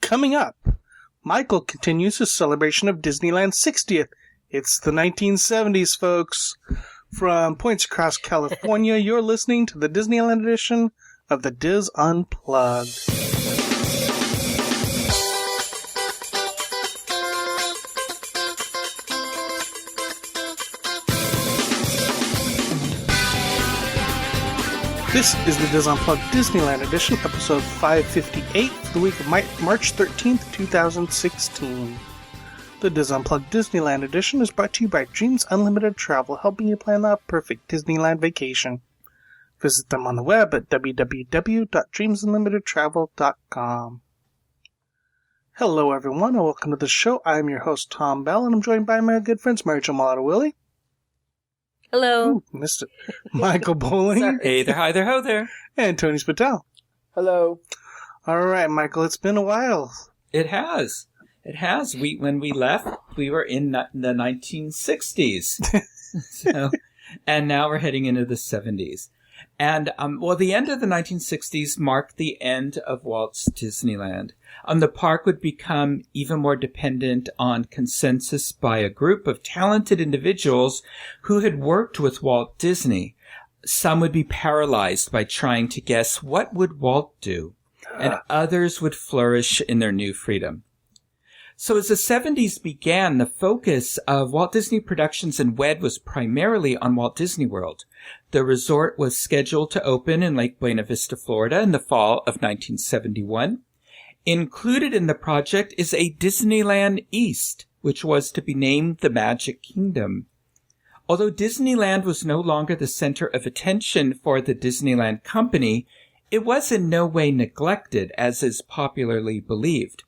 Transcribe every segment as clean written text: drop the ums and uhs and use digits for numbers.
Coming up, Michael continues his celebration of Disneyland's 60th. It's the 1970s, folks. From points across California, you're listening to the Disneyland edition of the Diz Unplugged. This is the Diz Unplugged Disneyland edition, episode 558 for the week of March 13th, 2016. The Diz Unplugged Disneyland edition is brought to you by Dreams Unlimited Travel, helping you plan the perfect Disneyland vacation. Visit them on the web at www.dreamsunlimitedtravel.com. Hello everyone, and welcome to the show. I am your host, Tom Bell, and I'm joined by my good friends, Mary Jo Malata Willie. Hello. Ooh, missed it. Michael Bowling. Hey there, hi there, ho there. And Tony Spatel. Hello. All right, Michael, it's been a while. It has. When we left, we were in the 1960s. And now we're heading into the 70s. And, the end of the 1960s marked the end of Walt's Disneyland. The park would become even more dependent on consensus by a group of talented individuals who had worked with Walt Disney. Some would be paralyzed by trying to guess what would Walt do, and others would flourish in their new freedom. So as the 70s began, the focus of Walt Disney Productions and WED was primarily on Walt Disney World. The resort was scheduled to open in Lake Buena Vista, Florida in the fall of 1971. Included in the project is a Disneyland East, which was to be named the Magic Kingdom. Although Disneyland was no longer the center of attention for the Disneyland Company, it was in no way neglected, as is popularly believed.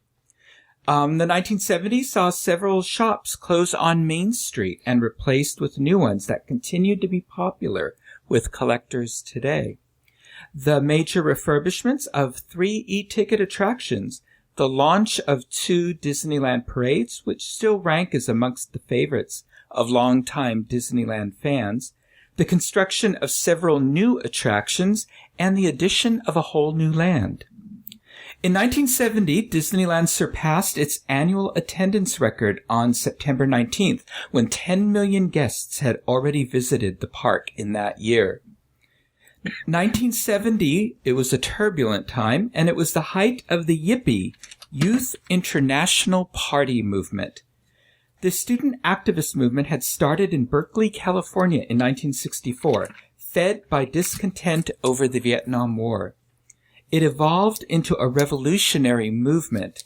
The 1970s saw several shops close on Main Street and replaced with new ones that continued to be popular with collectors today. The major refurbishments of 3 e-ticket attractions, the launch of 2 Disneyland parades, which still rank as amongst the favorites of longtime Disneyland fans, the construction of several new attractions, and the addition of a whole new land. In 1970, Disneyland surpassed its annual attendance record on September 19th, when 10 million guests had already visited the park in that year. 1970, it was a turbulent time, and it was the height of the Yippie, Youth International Party movement. The student activist movement had started in Berkeley, California in 1964, fed by discontent over the Vietnam War. It evolved into a revolutionary movement.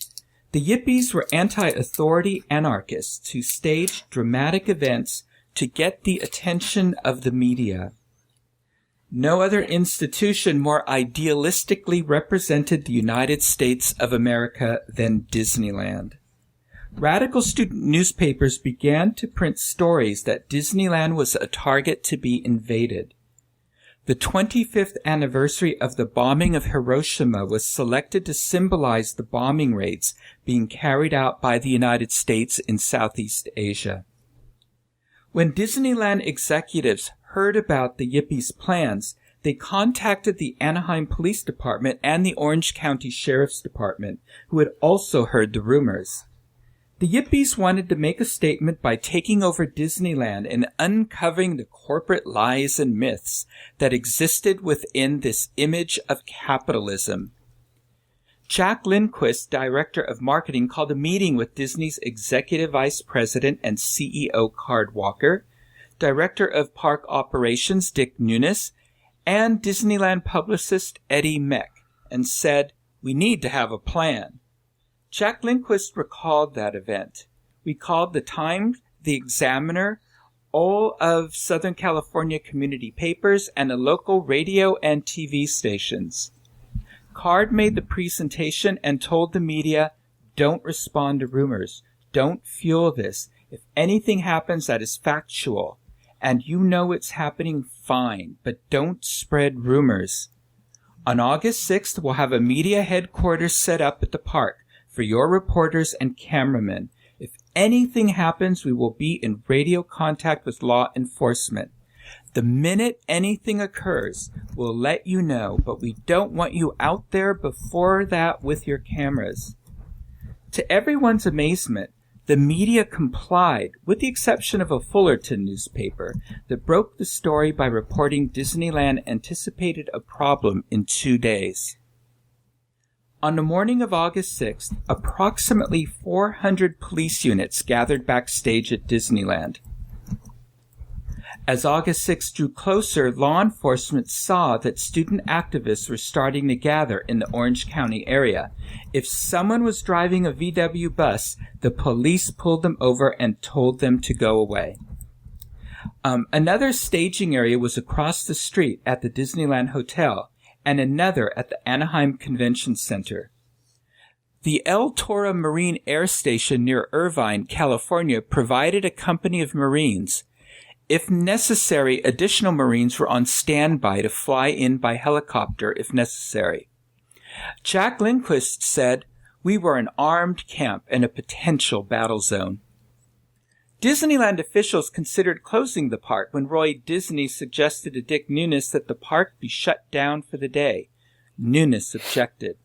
The Yippies were anti-authority anarchists who staged dramatic events to get the attention of the media. No other institution more idealistically represented the United States of America than Disneyland. Radical student newspapers began to print stories that Disneyland was a target to be invaded. The 25th anniversary of the bombing of Hiroshima was selected to symbolize the bombing raids being carried out by the United States in Southeast Asia. When Disneyland executives heard about the Yippies' plans, they contacted the Anaheim Police Department and the Orange County Sheriff's Department, who had also heard the rumors. The Yippies wanted to make a statement by taking over Disneyland and uncovering the corporate lies and myths that existed within this image of capitalism. Jack Lindquist, director of marketing, called a meeting with Disney's executive vice president and CEO Card Walker, director of park operations Dick Nunes, and Disneyland publicist Eddie Meck, and said, "We need to have a plan." Jack Lindquist recalled that event. We called the Times, the Examiner, all of Southern California community papers, and the local radio and TV stations. Card made the presentation and told the media, "Don't respond to rumors. Don't fuel this. If anything happens that is factual, and you know it's happening, fine, but don't spread rumors." On August 6th, we'll have a media headquarters set up at the park for your reporters and cameramen. If anything happens, we will be in radio contact with law enforcement. The minute anything occurs, we'll let you know, but we don't want you out there before that with your cameras. To everyone's amazement, the media complied, with the exception of a Fullerton newspaper that broke the story by reporting Disneyland anticipated a problem in 2 days. On the morning of August 6th, approximately 400 police units gathered backstage at Disneyland. As August 6th drew closer, law enforcement saw that student activists were starting to gather in the Orange County area. If someone was driving a VW bus, the police pulled them over and told them to go away. Another staging area was across the street at the Disneyland Hotel, and another at the Anaheim Convention Center. The El Toro Marine Air Station near Irvine, California, provided a company of Marines. If necessary, additional Marines were on standby to fly in by helicopter if necessary. Jack Lindquist said, "We were an armed camp and a potential battle zone." Disneyland officials considered closing the park when Roy Disney suggested to Dick Nunis that the park be shut down for the day. Nunis objected.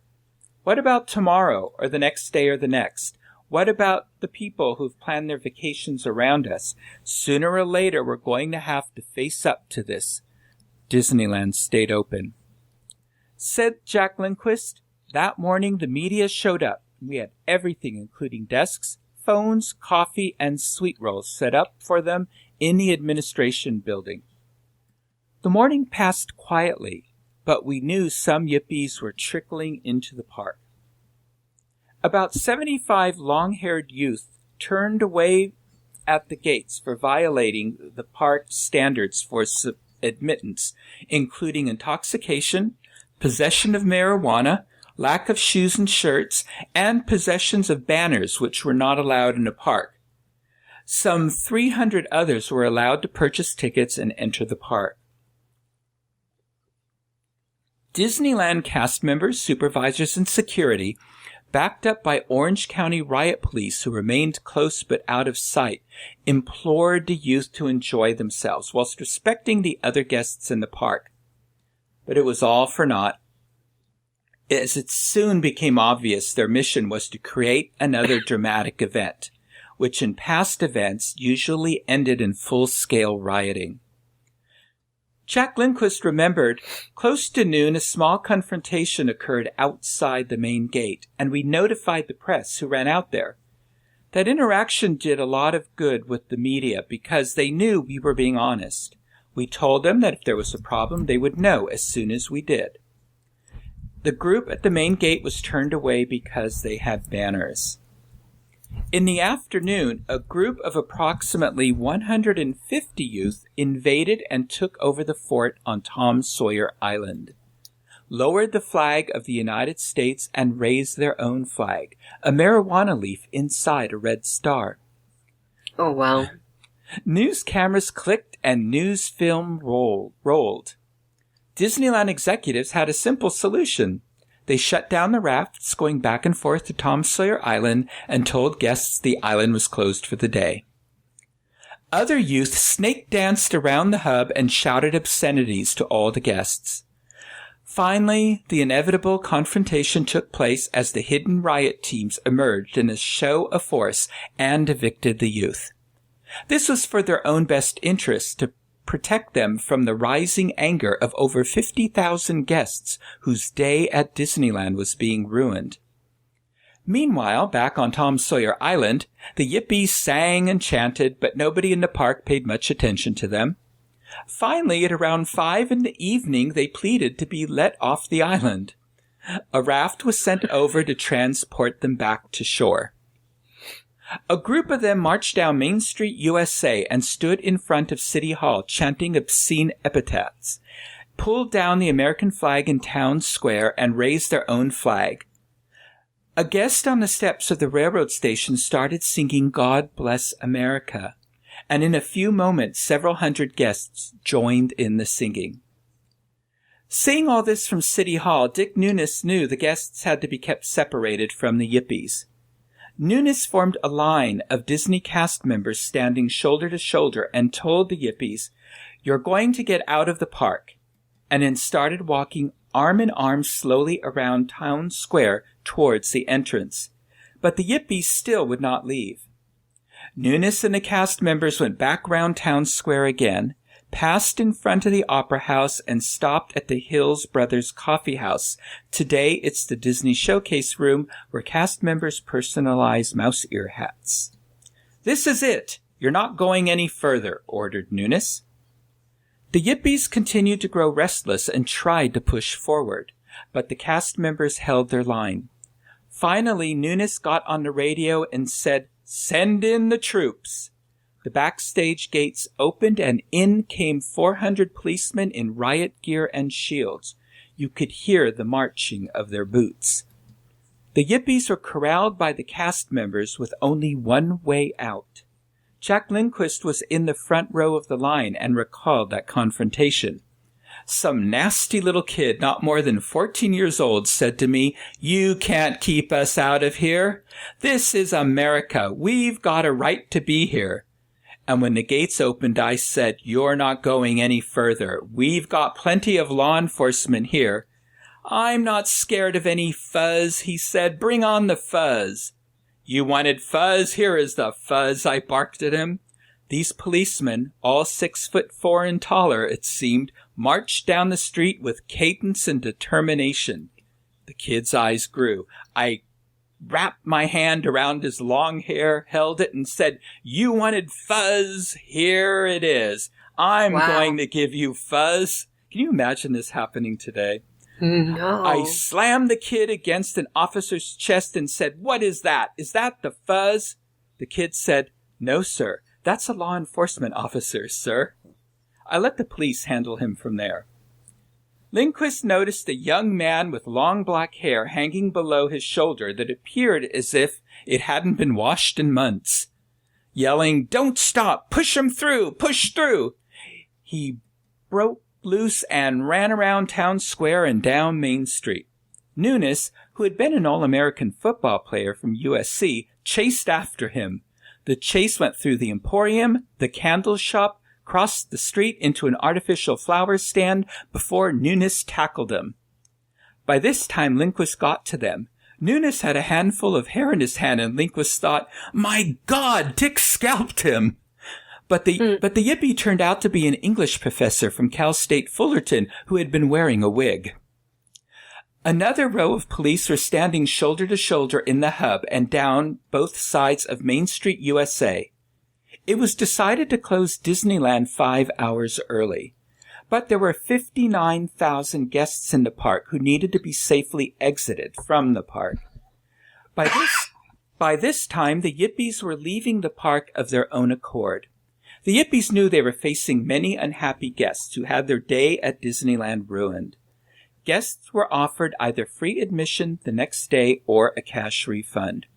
"What about tomorrow, or the next day, or the next? What about the people who've planned their vacations around us? Sooner or later, we're going to have to face up to this." Disneyland stayed open. Said Jack Lindquist, "That morning the media showed up. We had everything, including desks, phones, coffee, and sweet rolls set up for them in the administration building." The morning passed quietly, but we knew some yippies were trickling into the park. About 75 long-haired youth turned away at the gates for violating the park standards for admittance, including intoxication, possession of marijuana, lack of shoes and shirts, and possessions of banners which were not allowed in the park. Some 300 others were allowed to purchase tickets and enter the park. Disneyland cast members, supervisors, and security, backed up by Orange County riot police who remained close but out of sight, implored the youth to enjoy themselves whilst respecting the other guests in the park. But it was all for naught. As it soon became obvious, their mission was to create another dramatic event, which in past events usually ended in full-scale rioting. Jack Lindquist remembered, close to noon, a small confrontation occurred outside the main gate, and we notified the press who ran out there. That interaction did a lot of good with the media because they knew we were being honest. We told them that if there was a problem, they would know as soon as we did. The group at the main gate was turned away because they had banners. In the afternoon, a group of approximately 150 youth invaded and took over the fort on Tom Sawyer Island, lowered the flag of the United States, and raised their own flag, a marijuana leaf inside a red star. Oh, wow. News cameras clicked and news film rolled. Disneyland executives had a simple solution. They shut down the rafts going back and forth to Tom Sawyer Island and told guests the island was closed for the day. Other youth snake danced around the hub and shouted obscenities to all the guests. Finally, the inevitable confrontation took place as the hidden riot teams emerged in a show of force and evicted the youth. This was for their own best interest, to protect them from the rising anger of over 50,000 guests whose day at Disneyland was being ruined. Meanwhile, back on Tom Sawyer Island, the yippies sang and chanted, but nobody in the park paid much attention to them. Finally, at around 5 p.m, they pleaded to be let off the island. A raft was sent over to transport them back to shore. A group of them marched down Main Street, USA, and stood in front of City Hall chanting obscene epithets, pulled down the American flag in Town Square, and raised their own flag. A guest on the steps of the railroad station started singing "God Bless America," and in a few moments several hundred guests joined in the singing. Seeing all this from City Hall, Dick Nunis knew the guests had to be kept separated from the yippies. Nunis formed a line of Disney cast members standing shoulder to shoulder and told the yippies, "You're going to get out of the park," and then started walking arm in arm slowly around Town Square towards the entrance. but the Yippies still would not leave. Nunes and the cast members went back round town square again, passed in front of the Opera House, and stopped at the Hills Brothers Coffee House. Today, it's the Disney Showcase Room where cast members personalize mouse ear hats. "This is it. You're not going any further," ordered Nunes. The Yippies continued to grow restless and tried to push forward, but the cast members held their line. Finally, Nunes got on the radio and said, "Send in the troops." The backstage gates opened and in came 400 policemen in riot gear and shields. You could hear the marching of their boots. The Yippies were corralled by the cast members with only one way out. Jack Lindquist was in the front row of the line and recalled that confrontation. "Some nasty little kid, not more than 14 years old, said to me, 'You can't keep us out of here. This is America. We've got a right to be here.' And when the gates opened, I said, 'You're not going any further. We've got plenty of law enforcement here.' 'I'm not scared of any fuzz,' he said. 'Bring on the fuzz.' 'You wanted fuzz? Here is the fuzz,' I barked at him. These policemen, all 6'4" and taller, it seemed, marched down the street with cadence and determination. The kid's eyes grew. I wrapped my hand around his long hair, held it, and said, 'You wanted fuzz? Here it is. I'm going to give you fuzz.' Can you imagine this happening today? No. I slammed the kid against an officer's chest and said, 'What is that? Is that the fuzz?' The kid said, 'No, sir. That's a law enforcement officer, sir.' I let the police handle him from there. Lindquist noticed a young man with long black hair hanging below his shoulder that appeared as if it hadn't been washed in months. Yelling, 'Don't stop! Push him through! Push through!' He broke loose and ran around town square and down Main Street. Nunes, who had been an All-American football player from USC, chased after him. The chase went through the Emporium, the candle shop, crossed the street into an artificial flower stand before Nunes tackled him. By this time, Lindquist got to them. Nunes had a handful of hair in his hand, and Lindquist thought, "My God, Dick scalped him." But the Yippie turned out to be an English professor from Cal State Fullerton who had been wearing a wig. Another row of police were standing shoulder to shoulder in the hub and down both sides of Main Street, USA. It was decided to close Disneyland 5 hours early, but there were 59,000 guests in the park who needed to be safely exited from the park. By this time, the Yippies were leaving the park of their own accord. The Yippies knew they were facing many unhappy guests who had their day at Disneyland ruined. Guests were offered either free admission the next day or a cash refund.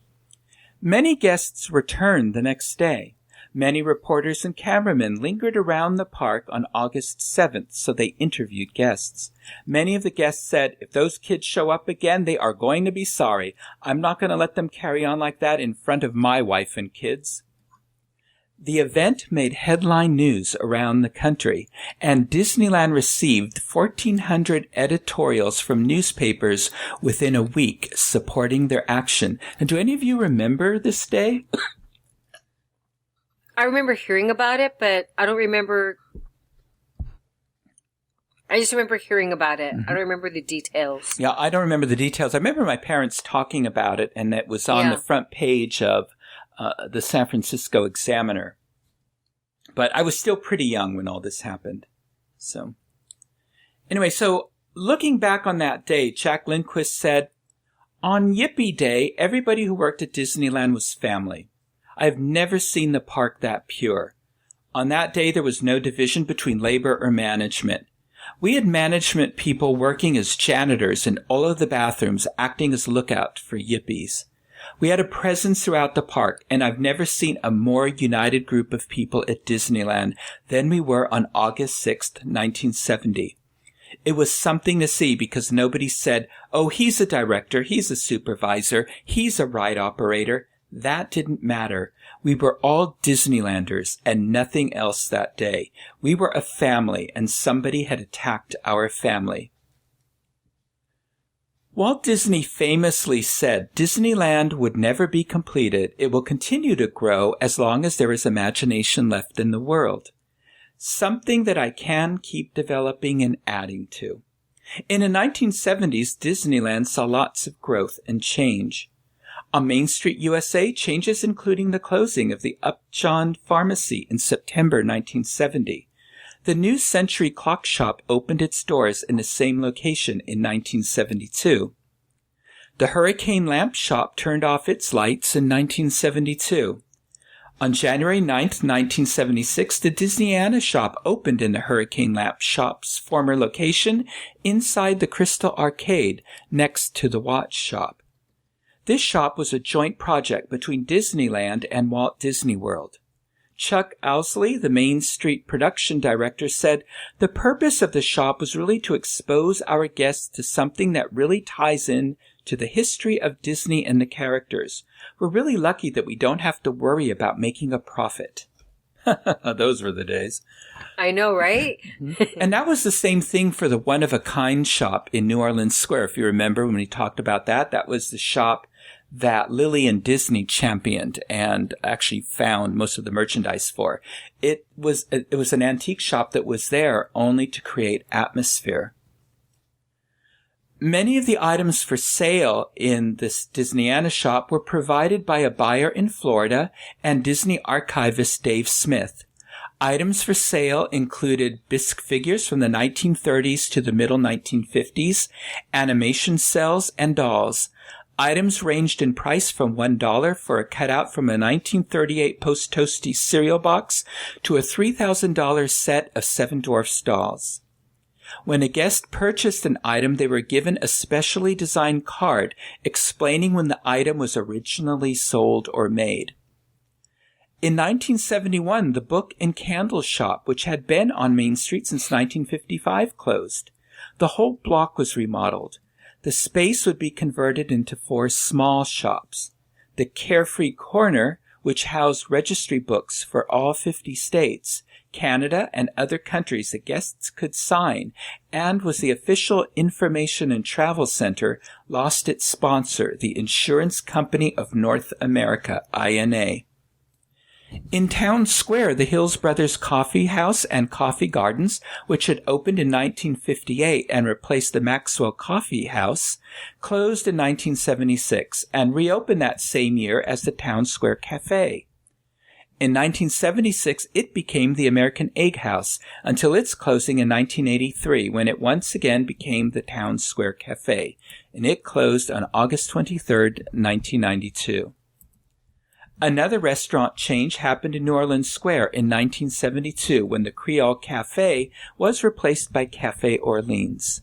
Many guests returned the next day. Many reporters and cameramen lingered around the park on August 7th, so they interviewed guests. Many of the guests said, "If those kids show up again, they are going to be sorry. I'm not going to let them carry on like that in front of my wife and kids." The event made headline news around the country, and Disneyland received 1,400 editorials from newspapers within a week supporting their action. And do any of you remember this day? I remember hearing about it, but I don't remember. I just remember hearing about it. I don't remember the details. Yeah, I don't remember the details. I remember my parents talking about it, and it was on the front page of the San Francisco Examiner. But I was still pretty young when all this happened. So, anyway, looking back on that day, Jack Lindquist said, "On Yippee Day, everybody who worked at Disneyland was family. I've never seen the park that pure. On that day, there was no division between labor or management. We had management people working as janitors in all of the bathrooms, acting as lookout for Yippies. We had a presence throughout the park, and I've never seen a more united group of people at Disneyland than we were on August 6th, 1970. It was something to see because nobody said, 'Oh, he's a director, he's a supervisor, he's a ride operator.' That didn't matter. We were all Disneylanders and nothing else that day. We were a family, and somebody had attacked our family." Walt Disney famously said Disneyland would never be completed. It will continue to grow as long as there is imagination left in the world. Something that I can keep developing and adding to. In the 1970s, Disneyland saw lots of growth and change. On Main Street, USA, changes including the closing of the Upjohn Pharmacy in September 1970. The new Century Clock Shop opened its doors in the same location in 1972. The Hurricane Lamp Shop turned off its lights in 1972. On January 9, 1976, the Disneyana Shop opened in the Hurricane Lamp Shop's former location inside the Crystal Arcade next to the Watch Shop. This shop was a joint project between Disneyland and Walt Disney World. Chuck Owsley, the Main Street production director, said, "The purpose of the shop was really to expose our guests to something that really ties in to the history of Disney and the characters. We're really lucky that we don't have to worry about making a profit." Those were the days. I know, right? And that was the same thing for the one-of-a-kind shop in New Orleans Square. If you remember when we talked about that, that was the shop that Lily and Disney championed and actually found most of the merchandise for. It was an antique shop that was there only to create atmosphere. Many of the items for sale in this Disneyana shop were provided by a buyer in Florida and Disney archivist Dave Smith. Items for sale included bisque figures from the 1930s to the middle 1950s, animation cells, and dolls. Items ranged in price from $1 for a cutout from a 1938 Post Toasty cereal box to a $3,000 set of Seven Dwarfs dolls. When a guest purchased an item, they were given a specially designed card explaining when the item was originally sold or made. In 1971, the Book and Candle Shop, which had been on Main Street since 1955, closed. The whole block was remodeled. The space would be converted into 4 small shops. The Carefree Corner, which housed registry books for all 50 states, Canada, and other countries that guests could sign, and was the official information and travel center, lost its sponsor, the Insurance Company of North America, INA. In Town Square, the Hills Brothers Coffee House and Coffee Gardens, which had opened in 1958 and replaced the Maxwell Coffee House, closed in 1976 and reopened that same year as the Town Square Cafe. In 1976, it became the American Egg House until its closing in 1983, when it once again became the Town Square Cafe, and it closed on August 23, 1992. Another restaurant change happened in New Orleans Square in 1972 when the Creole Cafe was replaced by Cafe Orleans.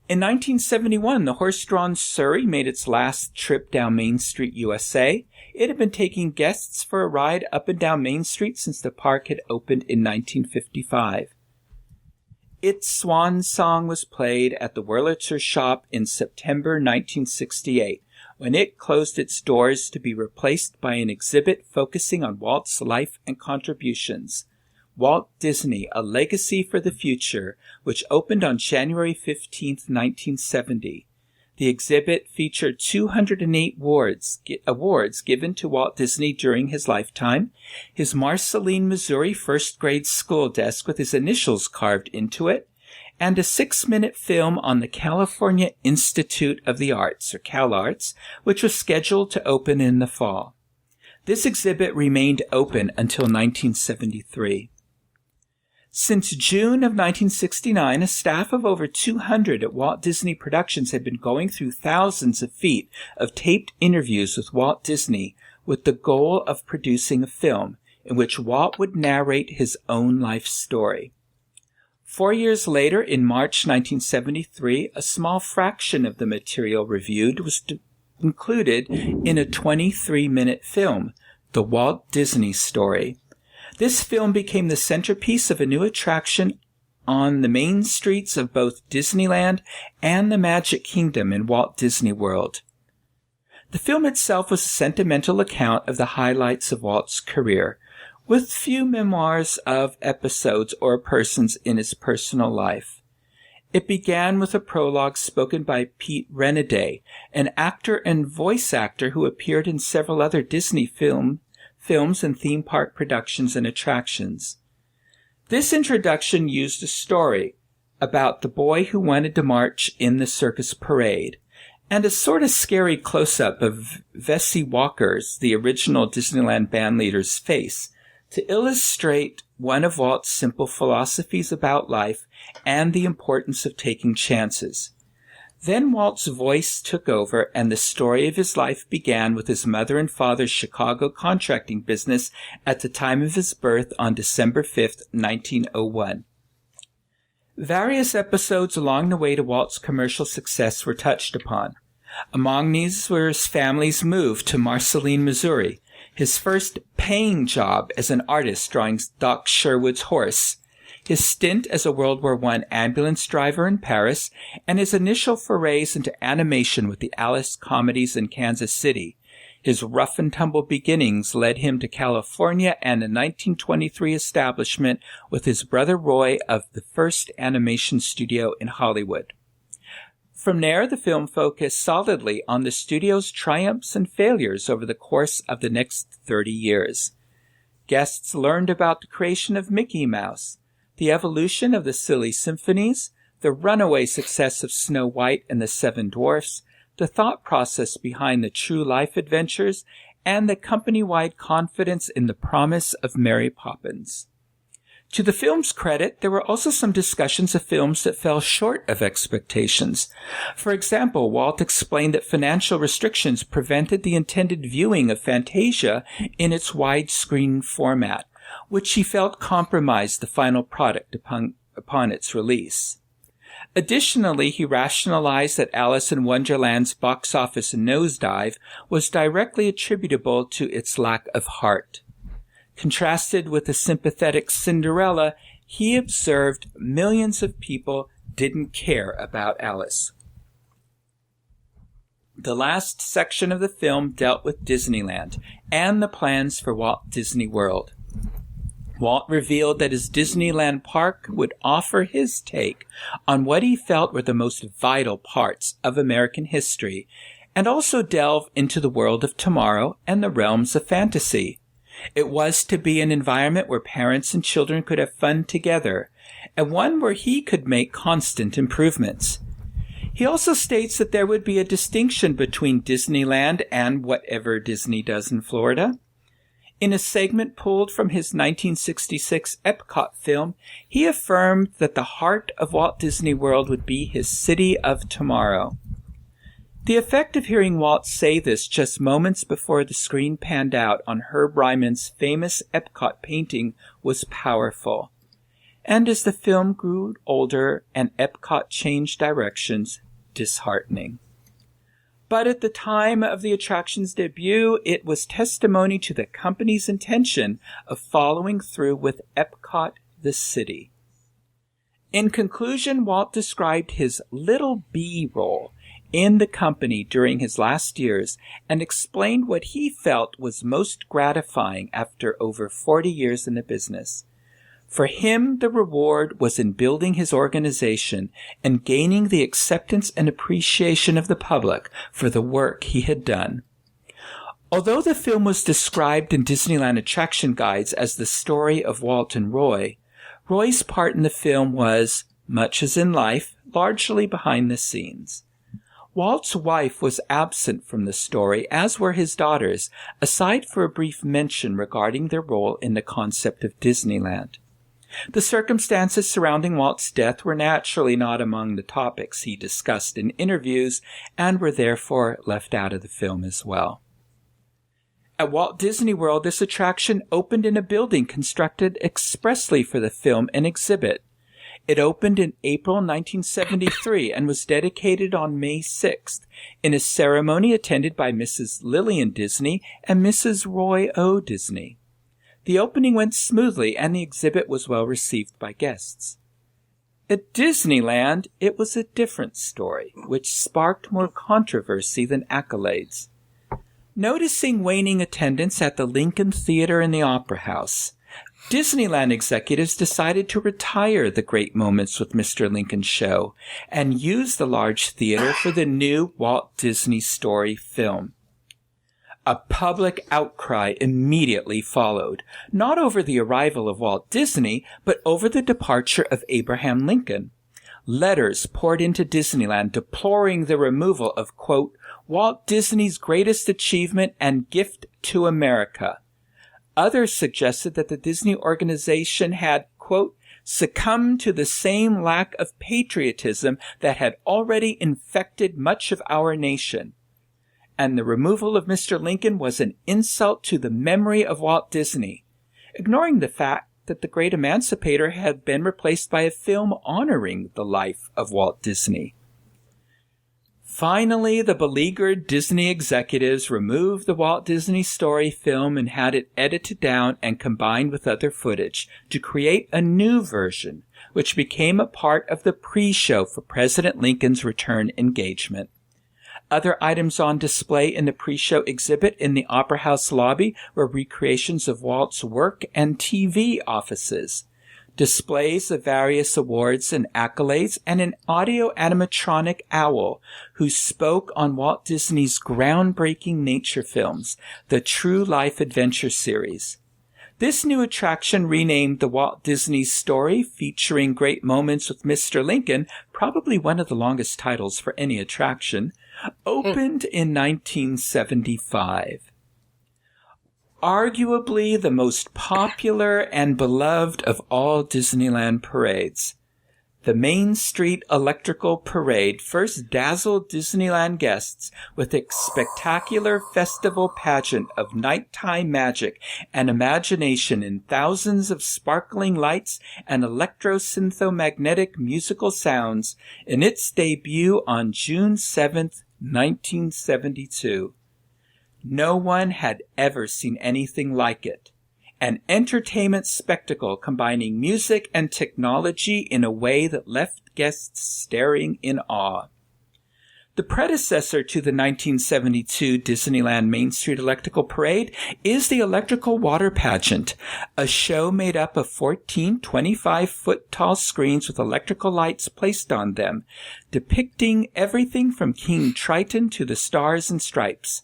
In 1971, the horse-drawn Surrey made its last trip down Main Street, USA. It had been taking guests for a ride up and down Main Street since the park had opened in 1955. Its swan song was played at the Wurlitzer shop in September 1968. When it closed its doors to be replaced by an exhibit focusing on Walt's life and contributions, Walt Disney, A Legacy for the Future, which opened on January 15, 1970. The exhibit featured 208 awards given to Walt Disney during his lifetime, his Marceline, Missouri first-grade school desk with his initials carved into it, and a 6-minute film on the California Institute of the Arts, or CalArts, which was scheduled to open in the fall. This exhibit remained open until 1973. Since June of 1969, a staff of over 200 at Walt Disney Productions had been going through thousands of feet of taped interviews with Walt Disney with the goal of producing a film in which Walt would narrate his own life story. 4 years later, in March 1973, a small fraction of the material reviewed was included in a 23-minute film, The Walt Disney Story. This film became the centerpiece of a new attraction on the main streets of both Disneyland and the Magic Kingdom in Walt Disney World. The film itself was a sentimental account of the highlights of Walt's career, with few memoirs of episodes or persons in his personal life. It began with a prologue spoken by Pete Renaday, an actor and voice actor who appeared in several other Disney films and theme park productions and attractions. This introduction used a story about the boy who wanted to march in the circus parade, and a sort of scary close-up of Vesey Walker's, the original Disneyland bandleader's face, to illustrate one of Walt's simple philosophies about life and the importance of taking chances. Then Walt's voice took over, and the story of his life began with his mother and father's Chicago contracting business at the time of his birth on December 5th, 1901. Various episodes along the way to Walt's commercial success were touched upon. Among these were his family's move to Marceline, Missouri, his first paying job as an artist drawing Doc Sherwood's horse, his stint as a World War I ambulance driver in Paris, and his initial forays into animation with the Alice comedies in Kansas City. His rough-and-tumble beginnings led him to California and a 1923 establishment with his brother Roy of the first animation studio in Hollywood. From there, the film focused solidly on the studio's triumphs and failures over the course of the next 30 years. Guests learned about the creation of Mickey Mouse, the evolution of the Silly Symphonies, the runaway success of Snow White and the Seven Dwarfs, the thought process behind the True Life Adventures, and the company-wide confidence in the promise of Mary Poppins. To the film's credit, there were also some discussions of films that fell short of expectations. For example, Walt explained that financial restrictions prevented the intended viewing of Fantasia in its widescreen format, which he felt compromised the final product upon its release. Additionally, he rationalized that Alice in Wonderland's box office nosedive was directly attributable to its lack of heart. Contrasted with the sympathetic Cinderella, he observed millions of people didn't care about Alice. The last section of the film dealt with Disneyland and the plans for Walt Disney World. Walt revealed that his Disneyland park would offer his take on what he felt were the most vital parts of American history, and also delve into the world of tomorrow and the realms of fantasy. It was to be an environment where parents and children could have fun together, and one where he could make constant improvements. He also states that there would be a distinction between Disneyland and whatever Disney does in Florida. In a segment pulled from his 1966 Epcot film, he affirmed that the heart of Walt Disney World would be his city of tomorrow. The effect of hearing Walt say this just moments before the screen panned out on Herb Ryman's famous Epcot painting was powerful. And as the film grew older and Epcot changed directions, disheartening. But at the time of the attraction's debut, it was testimony to the company's intention of following through with Epcot the City. In conclusion, Walt described his little B role in the company during his last years and explained what he felt was most gratifying after over 40 years in the business. For him, the reward was in building his organization and gaining the acceptance and appreciation of the public for the work he had done. Although the film was described in Disneyland attraction guides as the story of Walt and Roy, Roy's part in the film was, much as in life, largely behind the scenes. Walt's wife was absent from the story, as were his daughters, aside for a brief mention regarding their role in the concept of Disneyland. The circumstances surrounding Walt's death were naturally not among the topics he discussed in interviews and were therefore left out of the film as well. At Walt Disney World, this attraction opened in a building constructed expressly for the film and exhibit. It opened in April 1973 and was dedicated on May 6th in a ceremony attended by Mrs. Lillian Disney and Mrs. Roy O. Disney. The opening went smoothly and the exhibit was well received by guests. At Disneyland, it was a different story, which sparked more controversy than accolades. Noticing waning attendance at the Lincoln Theater and the Opera House, Disneyland executives decided to retire the Great Moments with Mr. Lincoln show and use the large theater for the new Walt Disney Story film. A public outcry immediately followed, not over the arrival of Walt Disney, but over the departure of Abraham Lincoln. Letters poured into Disneyland deploring the removal of, quote, Walt Disney's greatest achievement and gift to America. Others suggested that the Disney organization had, quote, succumbed to the same lack of patriotism that had already infected much of our nation. And the removal of Mr. Lincoln was an insult to the memory of Walt Disney, ignoring the fact that the great emancipator had been replaced by a film honoring the life of Walt Disney. Finally, the beleaguered Disney executives removed the Walt Disney Story film and had it edited down and combined with other footage to create a new version, which became a part of the pre-show for President Lincoln's return engagement. Other items on display in the pre-show exhibit in the Opera House lobby were recreations of Walt's work and TV offices, displays of various awards and accolades, and an audio animatronic owl who spoke on Walt Disney's groundbreaking nature films, the True Life Adventure series. This new attraction, renamed the Walt Disney Story, featuring Great Moments with Mr. Lincoln, probably one of the longest titles for any attraction, opened in 1975. Arguably the most popular and beloved of all Disneyland parades, the Main Street Electrical Parade first dazzled Disneyland guests with a spectacular festival pageant of nighttime magic and imagination in thousands of sparkling lights and electro-synthomagnetic musical sounds in its debut on June 7th, 1972. No one had ever seen anything like it. An entertainment spectacle combining music and technology in a way that left guests staring in awe. The predecessor to the 1972 Disneyland Main Street Electrical Parade is the Electrical Water Pageant, a show made up of 14 25-foot-tall screens with electrical lights placed on them, depicting everything from King Triton to the Stars and Stripes.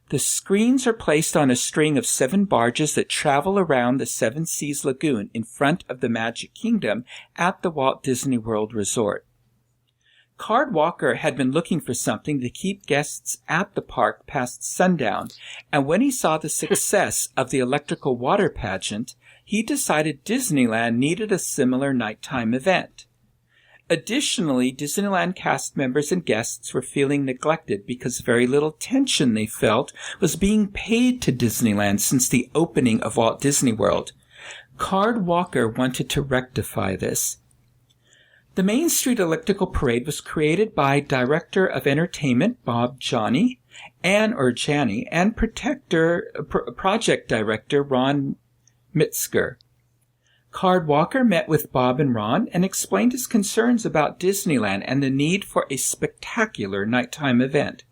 The screens are placed on a string of 7 barges that travel around the Seven Seas Lagoon in front of the Magic Kingdom at the Walt Disney World Resort. Card Walker had been looking for something to keep guests at the park past sundown, and when he saw the success of the Electrical Water Pageant, he decided Disneyland needed a similar nighttime event. Additionally, Disneyland cast members and guests were feeling neglected because very little attention they felt was being paid to Disneyland since the opening of Walt Disney World. Card Walker wanted to rectify this. The Main Street Electrical Parade was created by Director of Entertainment Bob Janney and Project Director Ron Mitzker. Card Walker met with Bob and Ron and explained his concerns about Disneyland and the need for a spectacular nighttime event.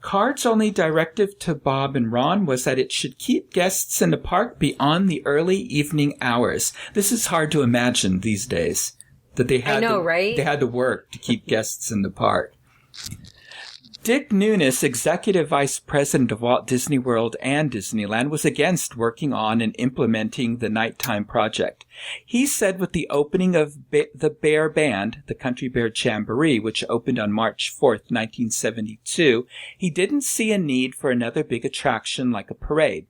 Card's only directive to Bob and Ron was that it should keep guests in the park beyond the early evening hours. This is hard to imagine these days, that they had they had to work to keep guests in the park. Dick Nunis, Executive Vice President of Walt Disney World and Disneyland, was against working on and implementing the nighttime project. He said with the opening of the Bear Band, the Country Bear Jamboree, which opened on March 4th, 1972, he didn't see a need for another big attraction like a parade.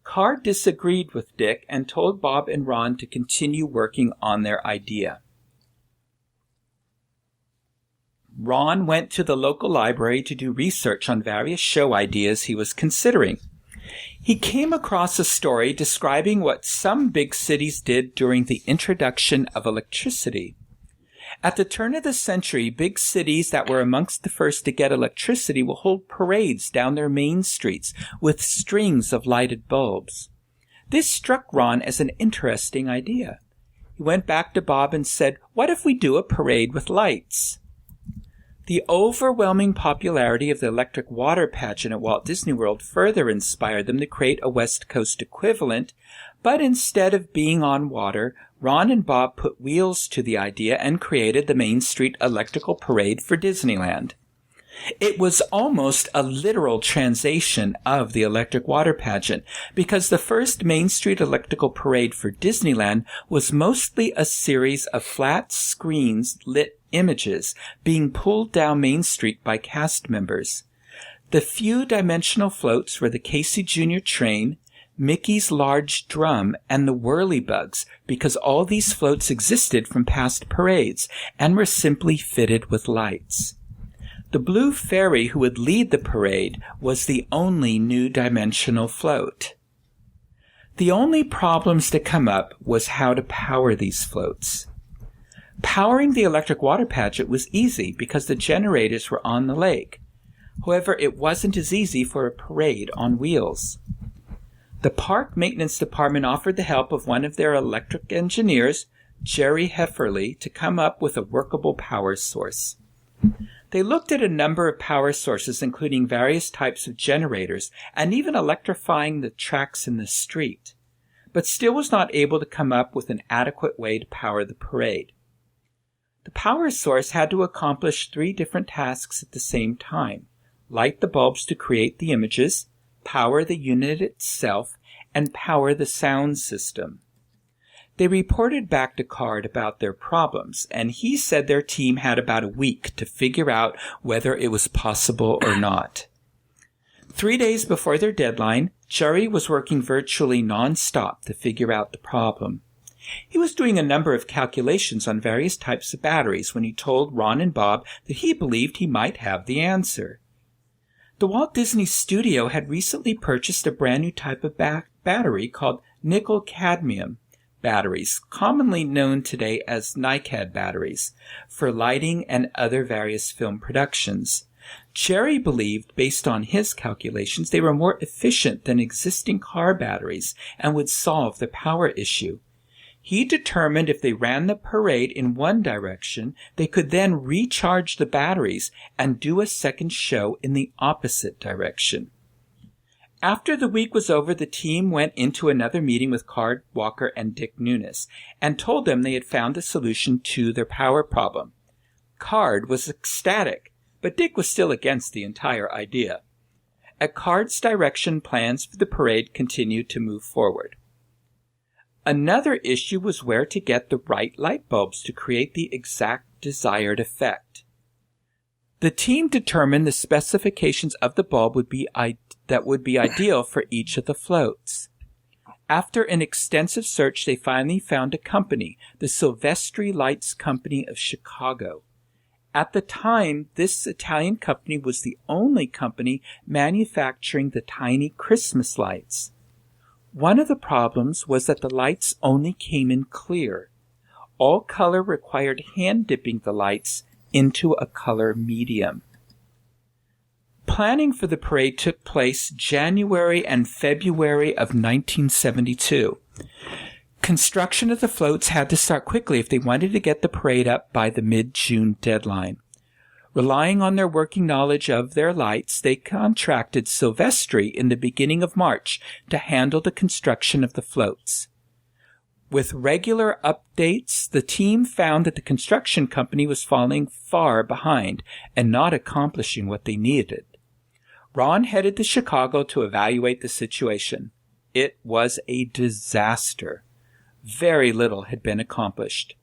Card disagreed with Dick and told Bob and Ron to continue working on their idea. Ron went to the local library to do research on various show ideas he was considering. He came across a story describing what some big cities did during the introduction of electricity. At the turn of the century, big cities that were amongst the first to get electricity will hold parades down their main streets with strings of lighted bulbs. This struck Ron as an interesting idea. He went back to Bob and said, "What if we do a parade with lights?" The overwhelming popularity of the electric water pageant at Walt Disney World further inspired them to create a West Coast equivalent, But instead of being on water, Ron and Bob put wheels to the idea and created the Main Street Electrical Parade for Disneyland. It was almost a literal translation of the electric water pageant, because the first Main Street Electrical Parade for Disneyland was mostly a series of flat screens lit images being pulled down Main Street by cast members. The few-dimensional floats were the Casey Jr. train, Mickey's large drum, and the whirly-bugs, because all these floats existed from past parades and were simply fitted with lights. The blue fairy who would lead the parade was the only new dimensional float. The only problems to come up was how to power these floats. Powering the electric water pageant was easy because the generators were on the lake. However, it wasn't as easy for a parade on wheels. The park maintenance department offered the help of one of their electric engineers, Jerry Hefferly, to come up with a workable power source. They looked at a number of power sources, including various types of generators and even electrifying the tracks in the street, but still was not able to come up with an adequate way to power the parade. The power source had to accomplish 3 different tasks at the same time: light the bulbs to create the images, power the unit itself, and power the sound system. They reported back to Card about their problems, and he said their team had about a week to figure out whether it was possible or not. 3 days before their deadline, Jerry was working virtually non-stop to figure out the problem. He was doing a number of calculations on various types of batteries when he told Ron and Bob that he believed he might have the answer. The Walt Disney Studio had recently purchased a brand new type of battery called nickel-cadmium batteries, commonly known today as NiCad batteries, for lighting and other various film productions. Jerry believed, based on his calculations, they were more efficient than existing car batteries and would solve the power issue. He determined if they ran the parade in one direction, they could then recharge the batteries and do a second show in the opposite direction. After the week was over, the team went into another meeting with Card, Walker, and Dick Nunes, and told them they had found a solution to their power problem. Card was ecstatic, but Dick was still against the entire idea. At Card's direction, plans for the parade continued to move forward. Another issue was where to get the right light bulbs to create the exact desired effect. The team determined the specifications of the bulb would be ideal for each of the floats. After an extensive search, they finally found a company, the Silvestri Lights Company of Chicago. At the time, this Italian company was the only company manufacturing the tiny Christmas lights. One of the problems was that the lights only came in clear. All color required hand-dipping the lights into a color medium. Planning for the parade took place January and February of 1972. Construction of the floats had to start quickly if they wanted to get the parade up by the mid-June deadline. Relying on their working knowledge of their lights, they contracted Silvestri in the beginning of March to handle the construction of the floats. With regular updates, the team found that the construction company was falling far behind and not accomplishing what they needed. Ron headed to Chicago to evaluate the situation. It was a disaster. Very little had been accomplished.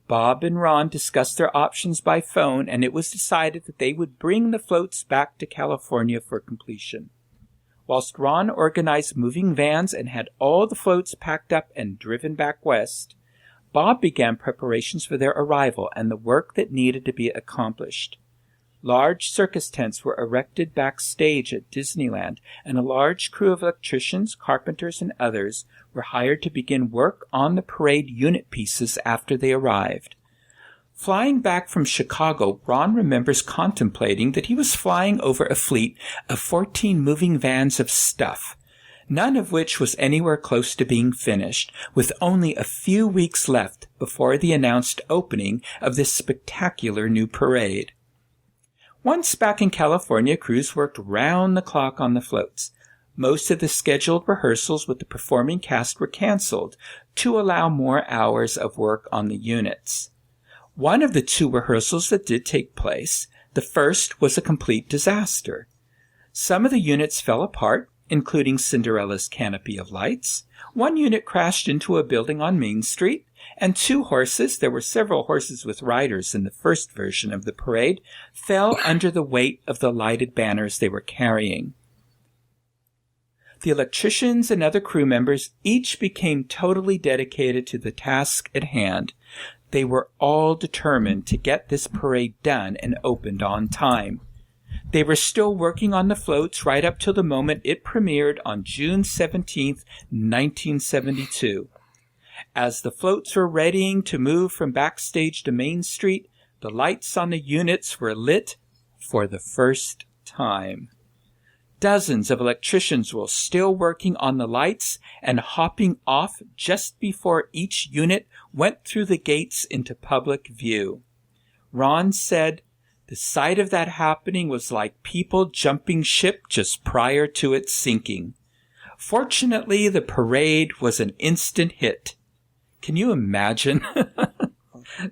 Bob and Ron discussed their options by phone, and it was decided that they would bring the floats back to California for completion. Whilst Ron organized moving vans and had all the floats packed up and driven back west, Bob began preparations for their arrival and the work that needed to be accomplished. Large circus tents were erected backstage at Disneyland, and a large crew of electricians, carpenters, and others were hired to begin work on the parade unit pieces after they arrived. Flying back from Chicago, Ron remembers contemplating that he was flying over a fleet of 14 moving vans of stuff, none of which was anywhere close to being finished, with only a few weeks left before the announced opening of this spectacular new parade. Once back in California, crews worked round the clock on the floats. Most of the scheduled rehearsals with the performing cast were canceled to allow more hours of work on the units. One of the 2 rehearsals that did take place, the first, was a complete disaster. Some of the units fell apart, including Cinderella's Canopy of Lights. One unit crashed into a building on Main Street, and 2 horses, there were several horses with riders in the first version of the parade, fell under the weight of the lighted banners they were carrying. The electricians and other crew members each became totally dedicated to the task at hand. They were all determined to get this parade done and opened on time. They were still working on the floats right up till the moment it premiered on June 17th, 1972. As the floats were readying to move from backstage to Main Street, the lights on the units were lit for the first time. Dozens of electricians were still working on the lights and hopping off just before each unit went through the gates into public view. Ron said, "The sight of that happening was like people jumping ship just prior to its sinking. Fortunately, the parade was an instant hit." Can you imagine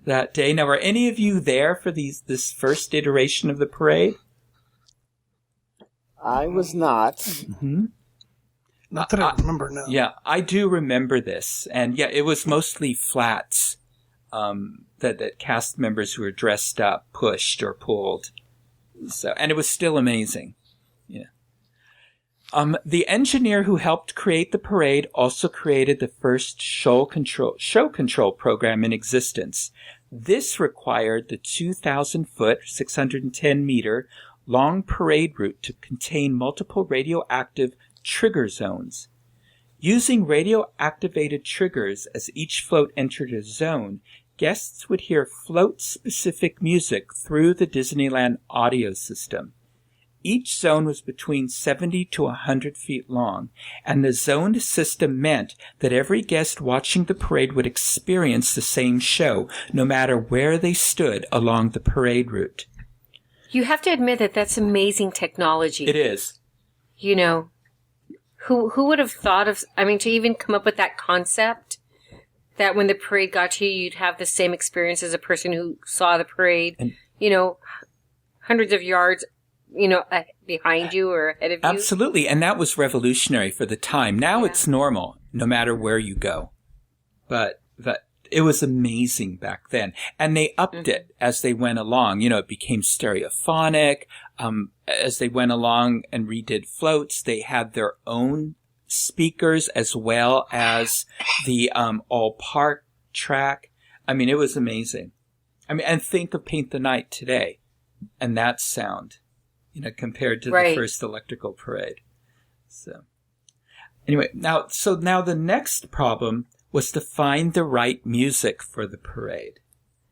that day? Now, were any of you there for this first iteration of the parade? I was not. Mm-hmm. Not that I remember, no. Yeah, I do remember this. And yeah, it was mostly flats that cast members who were dressed up pushed or pulled. So, and it was still amazing. Yeah. The engineer who helped create the parade also created the first show control program in existence. This required the 2,000-foot, 610-meter long parade route to contain multiple radioactive trigger zones. Using radio-activated triggers as each float entered a zone, guests would hear float-specific music through the Disneyland audio system. Each zone was between 70 to 100 feet long, and the zoned system meant that every guest watching the parade would experience the same show, no matter where they stood along the parade route. You have to admit that that's amazing technology. It is. You know, who would have thought of, to even come up with that concept, that when the parade got to you, you'd have the same experience as a person who saw the parade, and, hundreds of yards, behind you or ahead of you. Absolutely. And that was revolutionary for the time. Now it's normal, no matter where you go. But it was amazing back then. And they upped it as they went along. It became stereophonic. As they went along and redid floats, they had their own speakers as well as the all park track. It was amazing. And think of Paint the Night today and that sound, compared to the first electrical parade. So anyway, now the next problem was to find the right music for the parade.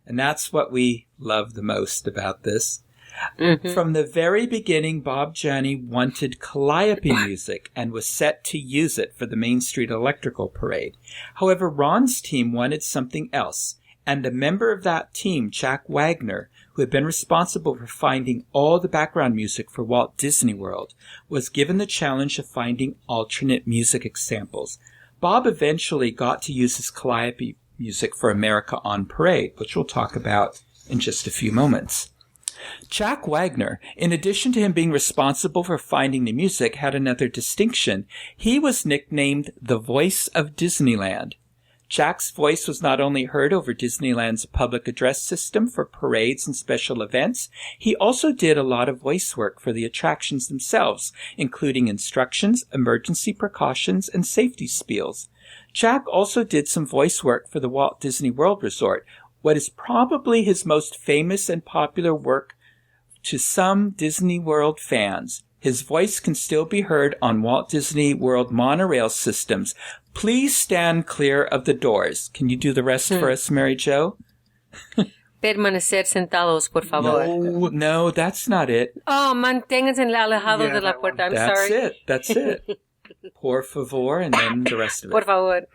And that's what we love the most about this. Mm-hmm. From the very beginning, Bob Janney wanted calliope music and was set to use it for the Main Street Electrical Parade. However, Ron's team wanted something else, and a member of that team, Jack Wagner, who had been responsible for finding all the background music for Walt Disney World, was given the challenge of finding alternate music examples. Bob eventually got to use his calliope music for America on Parade, which we'll talk about in just a few moments. Jack Wagner, in addition to him being responsible for finding the music, had another distinction. He was nicknamed the Voice of Disneyland. Jack's voice was not only heard over Disneyland's public address system for parades and special events, he also did a lot of voice work for the attractions themselves, including instructions, emergency precautions, and safety spiels. Jack also did some voice work for the Walt Disney World Resort, what is probably his most famous and popular work to some Disney World fans. His voice can still be heard on Walt Disney World monorail systems. Please stand clear of the doors. Can you do the rest for us, Mary Jo? Permanecer sentados, por favor. No, that's not it. Oh, manténganse alejados de la puerta. I'm sorry. That's it. Por favor, and then the rest of it. Por favor.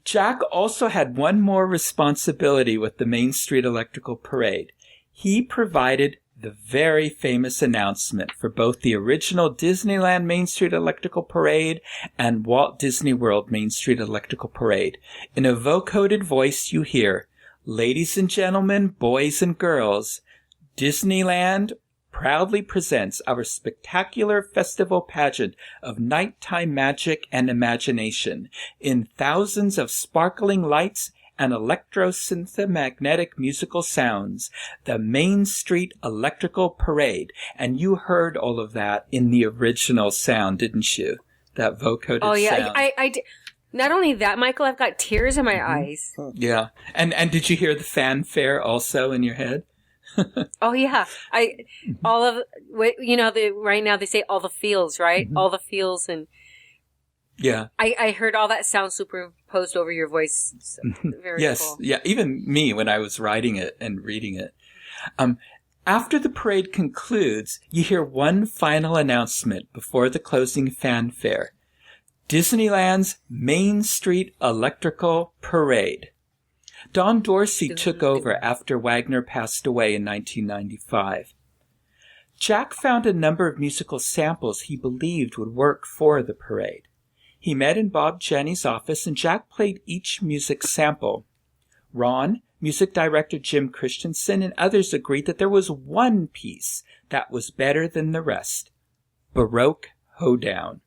Jack also had one more responsibility with the Main Street Electrical Parade. He provided the very famous announcement for both the original Disneyland Main Street Electrical Parade and Walt Disney World Main Street Electrical Parade. In a vocoded voice you hear, "Ladies and gentlemen, boys and girls, Disneyland proudly presents our spectacular festival pageant of nighttime magic and imagination in thousands of sparkling lights and electrosynthomagnetic musical sounds, the Main Street Electrical Parade." And you heard all of that in the original sound, didn't you? That vocoded sound. Oh, yeah. I not only that, Michael, I've got tears in my eyes. Yeah. And did you hear the fanfare also in your head? Oh, yeah. Right now they say all the feels, right? All the feels. And yeah. I heard all that sound superimposed over your voice. So very yes. cool. Yeah. Even me when I was writing it and reading it. After the parade concludes, you hear one final announcement before the closing fanfare. Disneyland's Main Street Electrical Parade. Don Dorsey took over after Wagner passed away in 1995. Jack found a number of musical samples he believed would work for the parade. He met in Bob Janney's office, and Jack played each music sample. Ron, music director Jim Christensen, and others agreed that there was one piece that was better than the rest: Baroque Hoedown.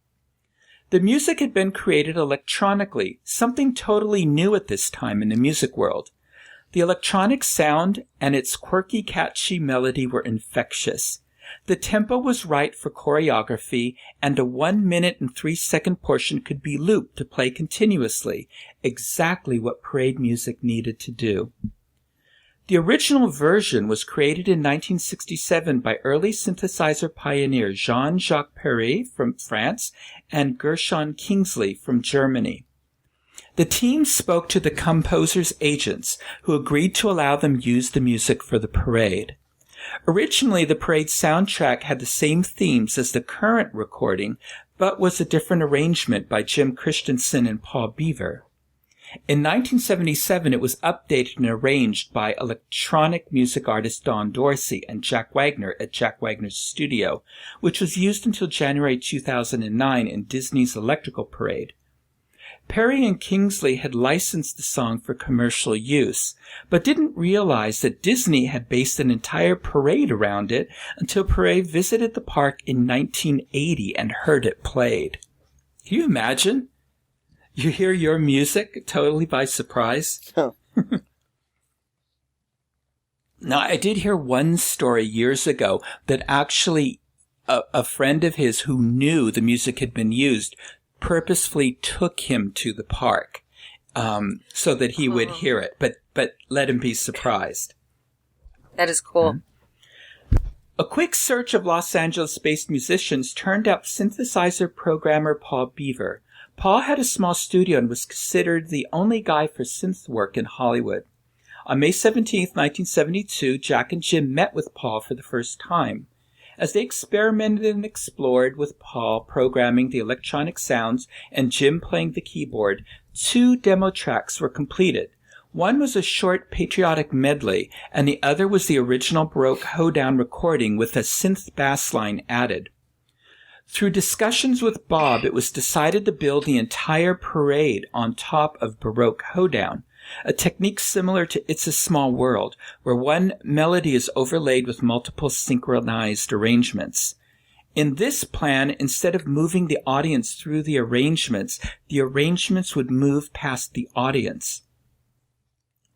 The music had been created electronically, something totally new at this time in the music world. The electronic sound and its quirky, catchy melody were infectious. The tempo was right for choreography, and a 1 minute and 3 second portion could be looped to play continuously, exactly what parade music needed to do. The original version was created in 1967 by early synthesizer pioneer Jean-Jacques Perret from France and Gershon Kingsley from Germany. The team spoke to the composer's agents, who agreed to allow them use the music for the parade. Originally, the parade soundtrack had the same themes as the current recording, but was a different arrangement by Jim Christensen and Paul Beaver. In 1977, it was updated and arranged by electronic music artist Don Dorsey and Jack Wagner at Jack Wagner's studio, which was used until January 2009 in Disney's Electrical Parade. Perry and Kingsley had licensed the song for commercial use, but didn't realize that Disney had based an entire parade around it until Perret visited the park in 1980 and heard it played. Can you imagine? You hear your music totally by surprise? Oh. Now, I did hear one story years ago that actually a friend of his who knew the music had been used purposefully took him to the park so that he would hear it, but let him be surprised. That is cool. Mm-hmm. A quick search of Los Angeles-based musicians turned up synthesizer programmer Paul Beaver. Paul had a small studio and was considered the only guy for synth work in Hollywood. On May 17, 1972, Jack and Jim met with Paul for the first time. As they experimented and explored with Paul programming the electronic sounds and Jim playing the keyboard, 2 demo tracks were completed. One was a short patriotic medley, and the other was the original Baroque Hoedown recording with a synth bass line added. Through discussions with Bob, it was decided to build the entire parade on top of Baroque Hoedown, a technique similar to It's a Small World, where one melody is overlaid with multiple synchronized arrangements. In this plan, instead of moving the audience through the arrangements would move past the audience.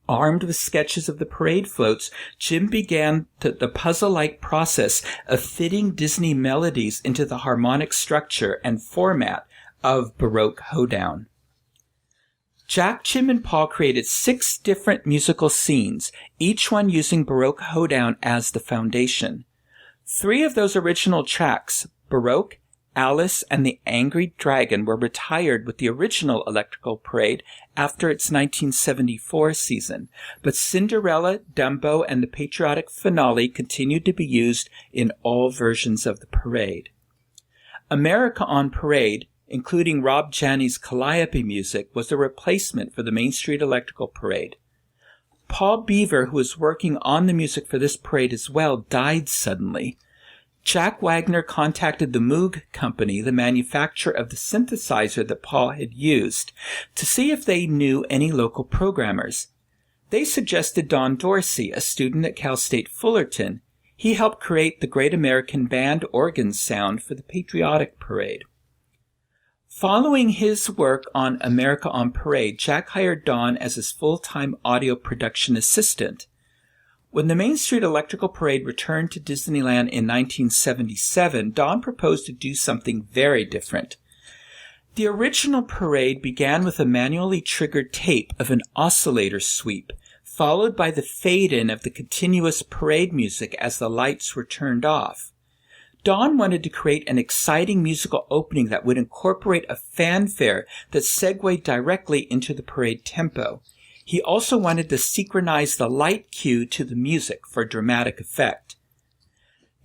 Armed with sketches of the parade floats, Jim began the puzzle-like process of fitting Disney melodies into the harmonic structure and format of Baroque Hoedown. Jack, Jim, and Paul created 6 different musical scenes, each one using Baroque Hoedown as the foundation. 3 of those original tracks, Baroque, Alice, and the Angry Dragon, were retired with the original Electrical Parade after its 1974 season, but Cinderella, Dumbo, and the patriotic finale continued to be used in all versions of the parade. America on Parade, including Rob Janney's Calliope music, was a replacement for the Main Street Electrical Parade. Paul Beaver, who was working on the music for this parade as well, died suddenly. Jack Wagner contacted the Moog Company, the manufacturer of the synthesizer that Paul had used, to see if they knew any local programmers. They suggested Don Dorsey, a student at Cal State Fullerton. He helped create the Great American Band organ sound for the Patriotic Parade. Following his work on America on Parade, Jack hired Don as his full-time audio production assistant. When the Main Street Electrical Parade returned to Disneyland in 1977, Don proposed to do something very different. The original parade began with a manually triggered tape of an oscillator sweep, followed by the fade-in of the continuous parade music as the lights were turned off. Don wanted to create an exciting musical opening that would incorporate a fanfare that segued directly into the parade tempo. He also wanted to synchronize the light cue to the music for dramatic effect.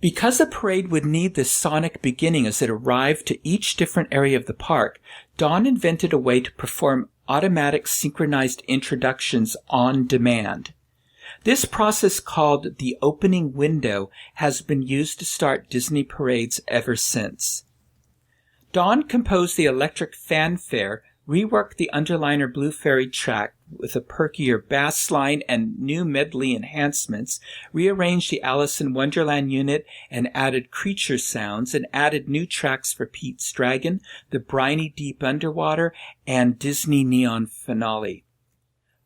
Because the parade would need this sonic beginning as it arrived to each different area of the park, Don invented a way to perform automatic synchronized introductions on demand. This process, called the opening window, has been used to start Disney parades ever since. Don composed the electric fanfare, reworked the underliner Blue Fairy track with a perkier bass line and new medley enhancements, rearranged the Alice in Wonderland unit and added creature sounds, and added new tracks for Pete's Dragon, the Briny Deep Underwater, and Disney Neon Finale.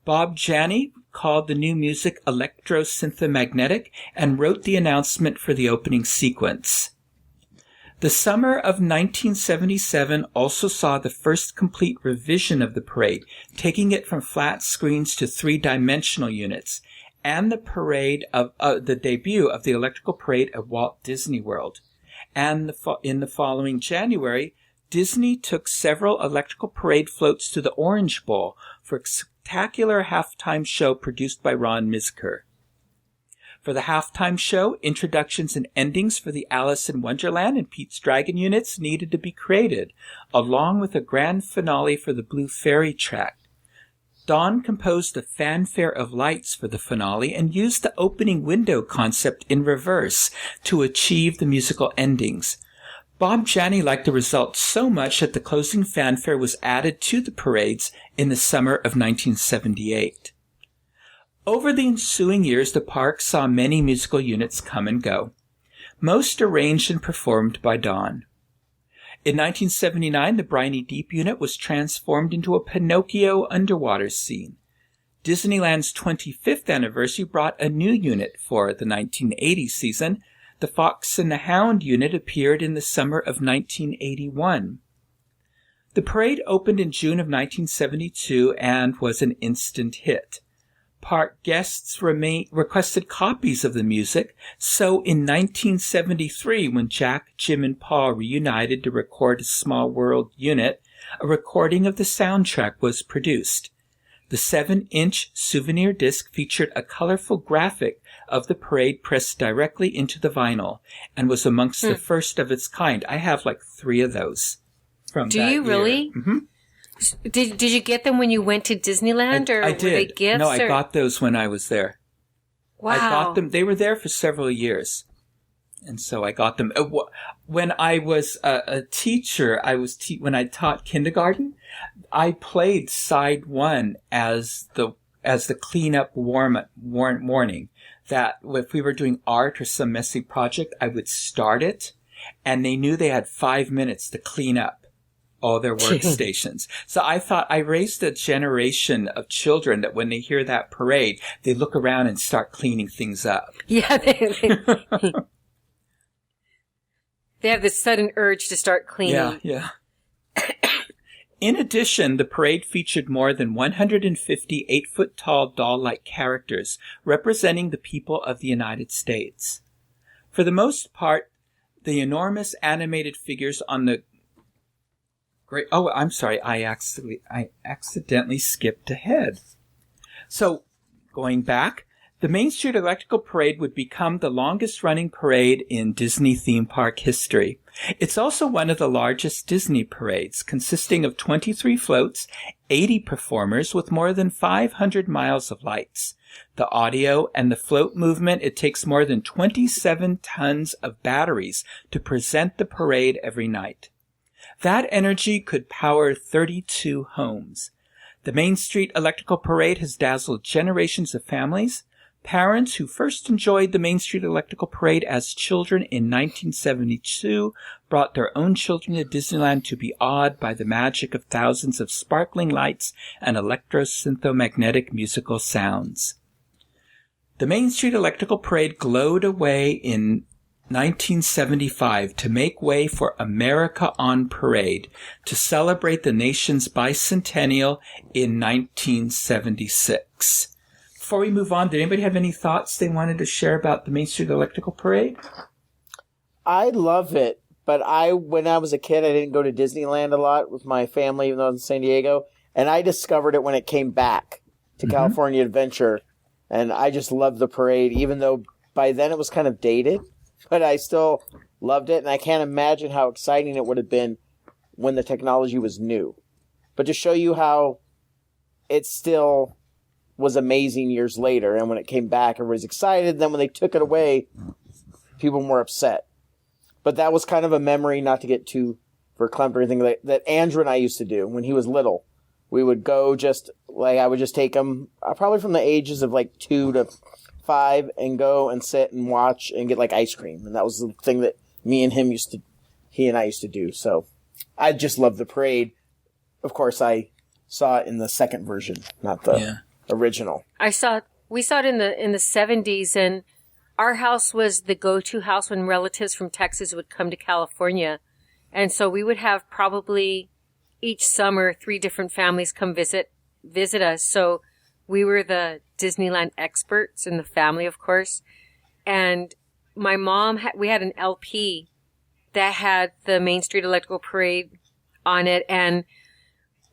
Bob Janney called the new music electro-synthomagnetic and wrote the announcement for the opening sequence. The summer of 1977 also saw the first complete revision of the parade, taking it from flat screens to three-dimensional units, and the debut of the electrical parade at Walt Disney World. And in the following January, Disney took several electrical parade floats to the Orange Bowl for a spectacular halftime show produced by Ron Misker. For the halftime show, introductions and endings for the Alice in Wonderland and Pete's Dragon units needed to be created, along with a grand finale for the Blue Fairy track. Don composed a fanfare of lights for the finale and used the opening window concept in reverse to achieve the musical endings. Bob Janney liked the result so much that the closing fanfare was added to the parades in the summer of 1978. Over the ensuing years, the park saw many musical units come and go, most arranged and performed by Don. In 1979, the Briny Deep unit was transformed into a Pinocchio underwater scene. Disneyland's 25th anniversary brought a new unit for the 1980 season. The Fox and the Hound unit appeared in the summer of 1981. The parade opened in June of 1972 and was an instant hit. Park guests requested copies of the music, so in 1973, when Jack, Jim, and Paul reunited to record a Small World unit, a recording of the soundtrack was produced. The 7-inch souvenir disc featured a colorful graphic of the parade pressed directly into the vinyl and was amongst the first of its kind. I have like 3 of those from Do that you year. really? Mm-hmm. Did you get them when you went to Disneyland, or I were they did. gifts? No, I got those when I was there. Wow. I got them. They were there for several years. And so I got them. When I was a teacher, when I taught kindergarten, I played side 1 as the cleanup warning. That if we were doing art or some messy project, I would start it, and they knew they had 5 minutes to clean up all their workstations. So I thought I raised a generation of children that when they hear that parade, they look around and start cleaning things up. Yeah, they have this sudden urge to start cleaning. Yeah. In addition, the parade featured more than 150 8-foot-tall doll-like characters representing the people of the United States. For the most part, the enormous animated figures on the I'm sorry. I accidentally skipped ahead. So, going back, the Main Street Electrical Parade would become the longest-running parade in Disney theme park history. It's also one of the largest Disney parades, consisting of 23 floats, 80 performers with more than 500 miles of lights. The audio and the float movement, it takes more than 27 tons of batteries to present the parade every night. That energy could power 32 homes. The Main Street Electrical Parade has dazzled generations of families. Parents who first enjoyed the Main Street Electrical Parade as children in 1972 brought their own children to Disneyland to be awed by the magic of thousands of sparkling lights and electro-syntho-magnetic musical sounds. The Main Street Electrical Parade glowed away in 1975 to make way for America on Parade to celebrate the nation's bicentennial in 1976. Before we move on, did anybody have any thoughts they wanted to share about the Main Street Electrical Parade? I love it, but when I was a kid, I didn't go to Disneyland a lot with my family, even though I was in San Diego, and I discovered it when it came back to California Adventure, and I just loved the parade, even though by then it was kind of dated, but I still loved it, and I can't imagine how exciting it would have been when the technology was new. But to show you how it still was amazing years later, and when it came back, everybody was excited. Then when they took it away, people were more upset. But that was kind of a memory, not to get too verklempt or anything, that Andrew and I used to do when he was little. We would go I would just take him probably from the ages of 2 to 5 and go and sit and watch and get ice cream. And that was the thing that he and I used to do. So I just love the parade. Of course, I saw it in the second version, not the original. We saw it in the 70s, and our house was the go-to house when relatives from Texas would come to California. And so we would have probably each summer 3 different families come visit us. So we were the Disneyland experts in the family, of course. And my mom, we had an LP that had the Main Street Electrical Parade on it. And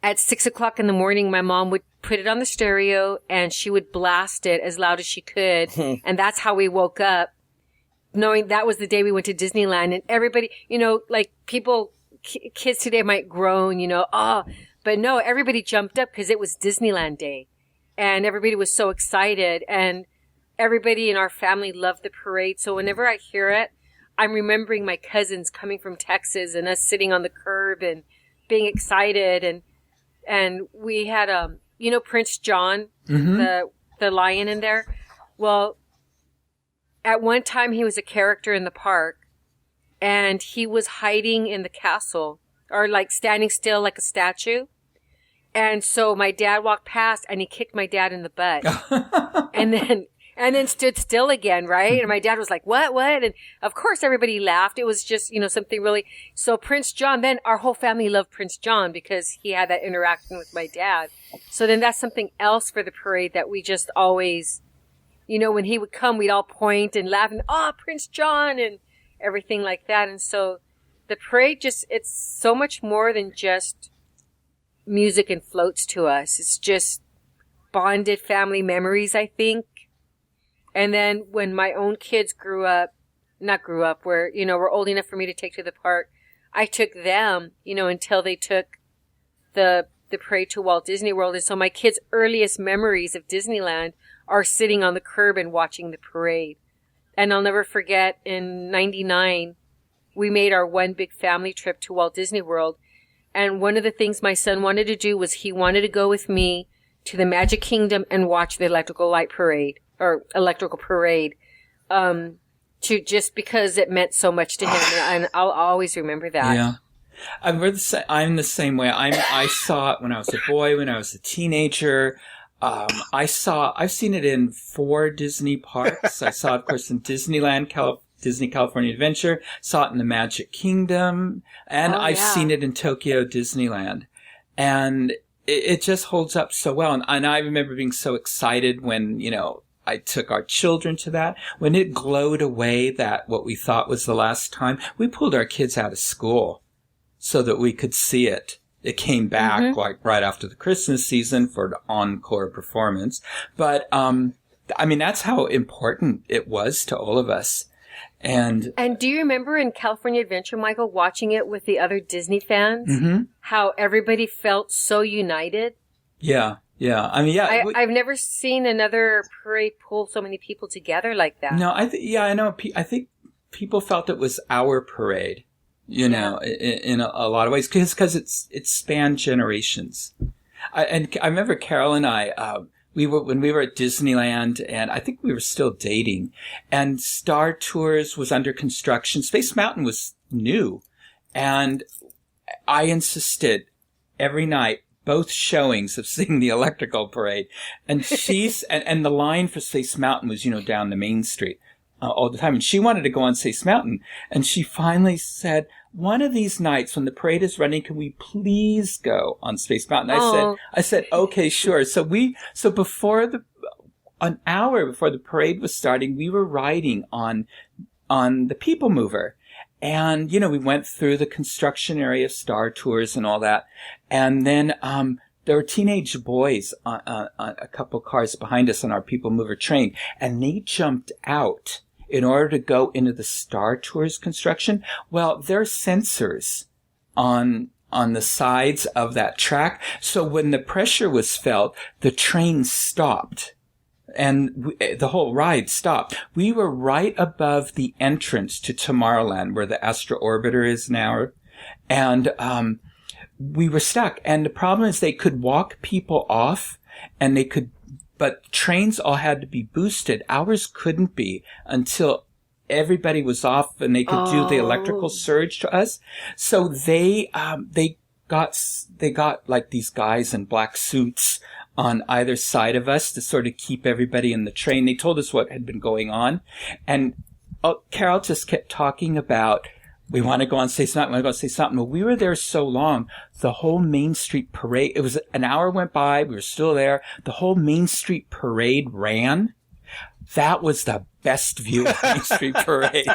at 6 o'clock in the morning, my mom would put it on the stereo and she would blast it as loud as she could. And that's how we woke up, knowing that was the day we went to Disneyland. And everybody, kids today might groan, but no, everybody jumped up because it was Disneyland Day. And everybody was so excited. And everybody in our family loved the parade. So whenever I hear it, I'm remembering my cousins coming from Texas and us sitting on the curb and being excited. And we had, Prince John, the lion in there. Well, at one time he was a character in the park, and he was hiding in the castle, or standing still like a statue. And so my dad walked past and he kicked my dad in the butt. and then stood still again, right? And my dad was like, what? And of course everybody laughed. It was just, something really. So Prince John, then our whole family loved Prince John because he had that interaction with my dad. So then that's something else for the parade that we just always, when he would come, we'd all point and laugh and, Prince John and everything like that. And so the parade it's so much more than just music and floats to us. It's just bonded family memories, I think. And then when my own kids were old enough for me to take to the park, I took them, until they took the parade to Walt Disney World. And so my kids' earliest memories of Disneyland are sitting on the curb and watching the parade. And I'll never forget, in 99, we made our one big family trip to Walt Disney World. And one of the things my son wanted to do was he wanted to go with me to the Magic Kingdom and watch the electrical parade, just because it meant so much to him. And I'll always remember that. Yeah. I'm the same way. I saw it when I was a boy, when I was a teenager. I've seen it in 4 Disney parks. I saw it, of course, in Disneyland, Disney California Adventure, saw it in the Magic Kingdom, and I've seen it in Tokyo Disneyland. And it just holds up so well. And I remember being so excited when, I took our children to that. When it glowed away that what we thought was the last time, we pulled our kids out of school so that we could see it. It came back right after the Christmas season for the encore performance. But, that's how important it was to all of us. And do you remember in California Adventure, Michael, watching it with the other Disney fans, how everybody felt so united? Yeah. I mean, yeah. I've never seen another parade pull so many people together like that. No, I know. I think people felt it was our parade, you know, in a lot of ways, because it spanned generations. I remember Carol and I, when we were at Disneyland, and I think we were still dating, and Star Tours was under construction. Space Mountain was new, and I insisted every night, both showings of seeing the electrical parade, and and the line for Space Mountain was, you know, down the main street all the time, and she wanted to go on Space Mountain, and she finally said, one of these nights when the parade is running, can we please go on Space Mountain? I said, okay, sure. So before an hour before the parade was starting, we were riding on the People Mover. And, you know, we went through the construction area of Star Tours and all that. And then, there were teenage boys on a couple cars behind us on our People Mover train, and they jumped out in order to go into the Star Tours construction. Well, there are sensors on the sides of that track. So when the pressure was felt, the train stopped. And the whole ride stopped. We were right above the entrance to Tomorrowland, where the Astro Orbiter is now. And we were stuck. And the problem is they could walk people off, and but trains all had to be boosted. Ours couldn't be until everybody was off and they could do the electrical surge to us. So they got like these guys in black suits on either side of us to sort of keep everybody in the train. They told us what had been going on. And Carol just kept talking about, we want to go and say something, Well, we were there so long, the whole Main Street parade, it was an hour went by, we were still there. The whole Main Street parade ran. That was the best view of Main Street Parade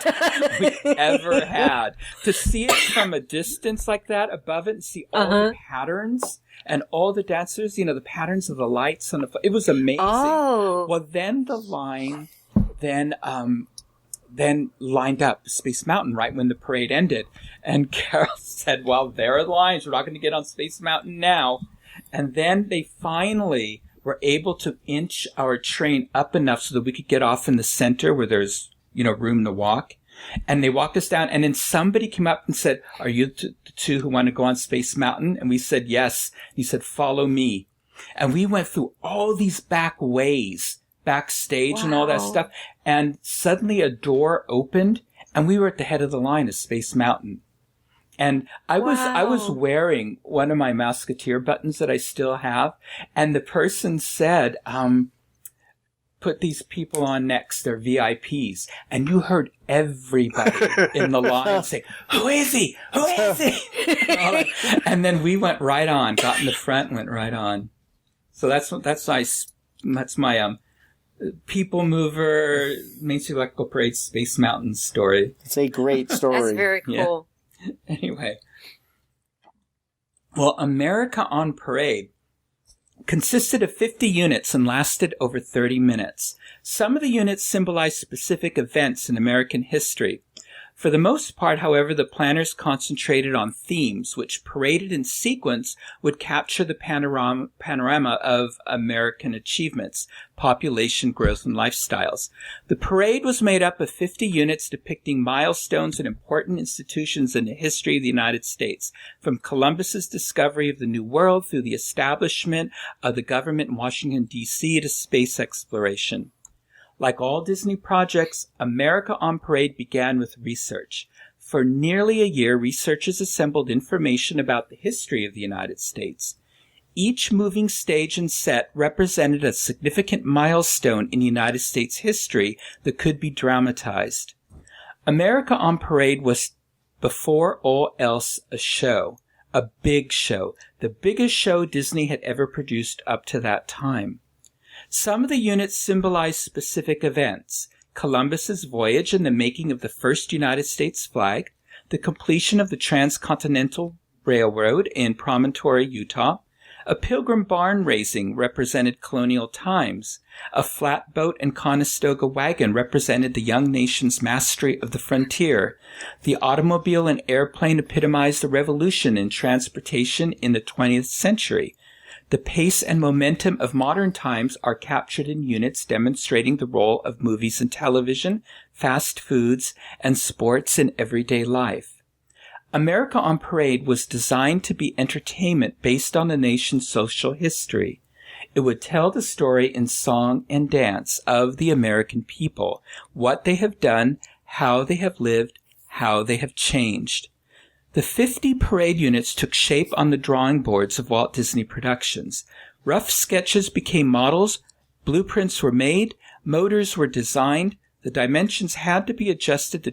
we ever had. To see it from a distance like that, above it, and see all the patterns and all the dancers, you know, the patterns of the lights and it was amazing. Oh. Well, then the line, then lined up Space Mountain right when the parade ended. And Carol said, well, there are the lines. We're not going to get on Space Mountain now. And then they finally were able to inch our train up enough so that we could get off in the center where there's, you know, room to walk. And they walked us down, and then somebody came up and said, are you the two who want to go on Space Mountain? And we said, yes. He said, follow me. And we went through all these back ways, backstage and all that stuff. And suddenly a door opened, and we were at the head of the line of Space Mountain. And I was wearing one of my Musketeer buttons that I still have. And the person said, put these people on next. They're VIPs. And you heard everybody in the line say, who is he? Who is he? And then we went right on, got in the front and went right on. So that's my People Mover, Main Street Electrical Parade, Space Mountain story. It's a great story. That's very cool. Yeah. Anyway. Well, America on Parade consisted of 50 units and lasted over 30 minutes. Some of the units symbolized specific events in American history. For the most part, however, the planners concentrated on themes which, paraded in sequence, would capture the panorama of American achievements, population growth, and lifestyles. The parade was made up of 50 units depicting milestones and important institutions in the history of the United States, from Columbus's discovery of the New World through the establishment of the government in Washington, D.C. to space exploration. Like all Disney projects, America on Parade began with research. For nearly a year, researchers assembled information about the history of the United States. Each moving stage and set represented a significant milestone in United States history that could be dramatized. America on Parade was, before all else, a show, a big show, the biggest show Disney had ever produced up to that time. Some of the units symbolized specific events: Columbus's voyage and the making of the first United States flag, the completion of the Transcontinental Railroad in Promontory, Utah, A pilgrim barn raising represented colonial times. A flatboat and Conestoga wagon represented the young nation's mastery of the frontier. The automobile and airplane epitomized the revolution in transportation in the 20th century. The pace and momentum of modern times are captured in units demonstrating the role of movies and television, fast foods, and sports in everyday life. America on Parade was designed to be entertainment based on the nation's social history. It would tell the story in song and dance of the American people, what they have done, how they have lived, how they have changed. The 50 parade units took shape on the drawing boards of Walt Disney Productions. Rough sketches became models, blueprints were made, motors were designed, the dimensions had to be adjusted to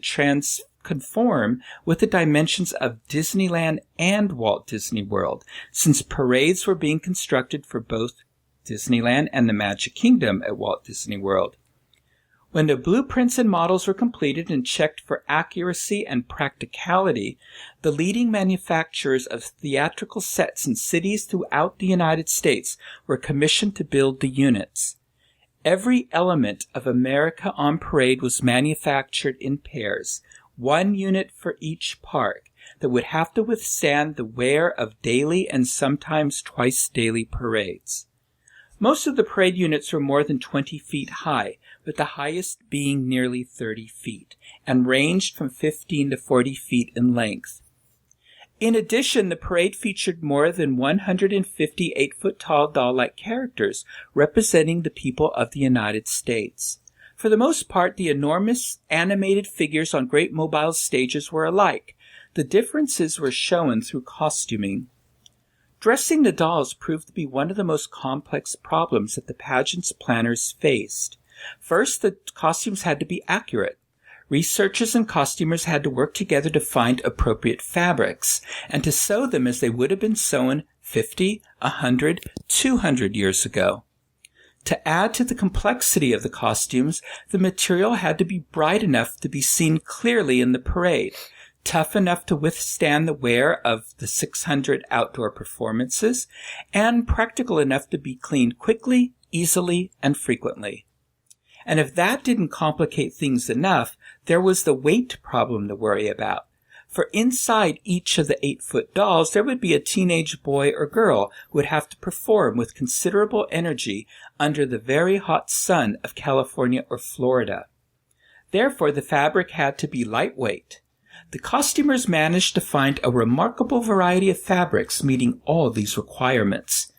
conform with the dimensions of Disneyland and Walt Disney World, since parades were being constructed for both Disneyland and the Magic Kingdom at Walt Disney World. When the blueprints and models were completed and checked for accuracy and practicality, the leading manufacturers of theatrical sets in cities throughout the United States were commissioned to build the units. Every element of America on Parade was manufactured in pairs, one unit for each park, that would have to withstand the wear of daily and sometimes twice-daily parades. Most of the parade units were more than 20 feet high, with the highest being nearly 30 feet, and ranged from 15 to 40 feet in length. In addition, the parade featured more than 150 8-foot-tall doll-like characters representing the people of the United States. For the most part, the enormous animated figures on Great Mobile's stages were alike. The differences were shown through costuming. Dressing the dolls proved to be one of the most complex problems that the pageant's planners faced. First, the costumes had to be accurate. Researchers and costumers had to work together to find appropriate fabrics, and to sew them as they would have been sewn 50, 100, 200 years ago. To add to the complexity of the costumes, the material had to be bright enough to be seen clearly in the parade, tough enough to withstand the wear of the 600 outdoor performances, and practical enough to be cleaned quickly, easily, and frequently. And if that didn't complicate things enough, there was the weight problem to worry about. For inside each of the 8-foot dolls, there would be a teenage boy or girl who would have to perform with considerable energy under the very hot sun of California or Florida. Therefore, the fabric had to be lightweight. The costumers managed to find a remarkable variety of fabrics meeting all these requirements.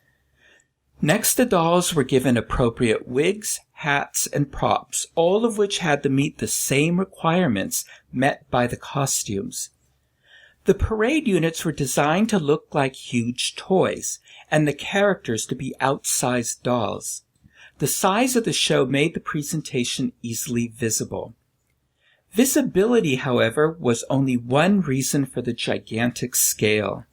Next, the dolls were given appropriate wigs, hats, and props, all of which had to meet the same requirements met by the costumes. The parade units were designed to look like huge toys, and the characters to be outsized dolls. The size of the show made the presentation easily visible. Visibility, however, was only one reason for the gigantic scale.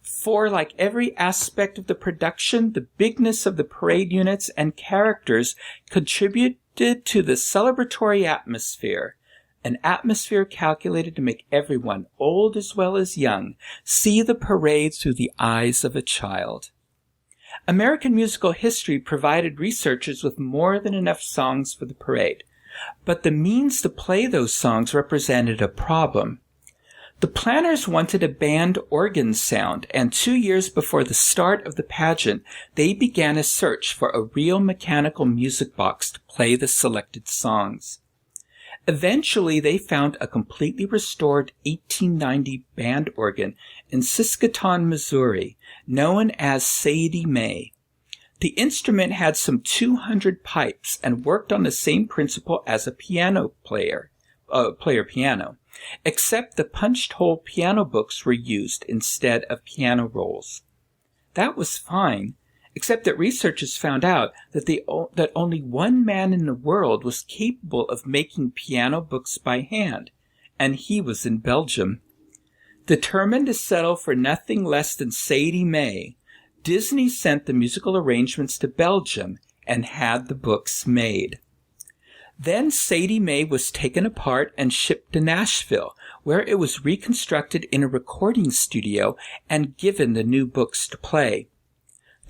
For, like every aspect of the production, the bigness of the parade units and characters contributed to the celebratory atmosphere, an atmosphere calculated to make everyone, old as well as young, see the parade through the eyes of a child. American musical history provided researchers with more than enough songs for the parade, but the means to play those songs represented a problem. The planners wanted a band organ sound, and 2 years before the start of the pageant, they began a search for a real mechanical music box to play the selected songs. Eventually, they found a completely restored 1890 band organ in Saskatoon, Missouri, known as Sadie Mae. The instrument had some 200 pipes and worked on the same principle as a piano player piano, except the punched-hole piano books were used instead of piano rolls. That was fine, except that researchers found out that only one man in the world was capable of making piano books by hand, and he was in Belgium. Determined to settle for nothing less than Sadie Mae, Disney sent the musical arrangements to Belgium and had the books made. Then Sadie Mae was taken apart and shipped to Nashville, where it was reconstructed in a recording studio and given the new books to play.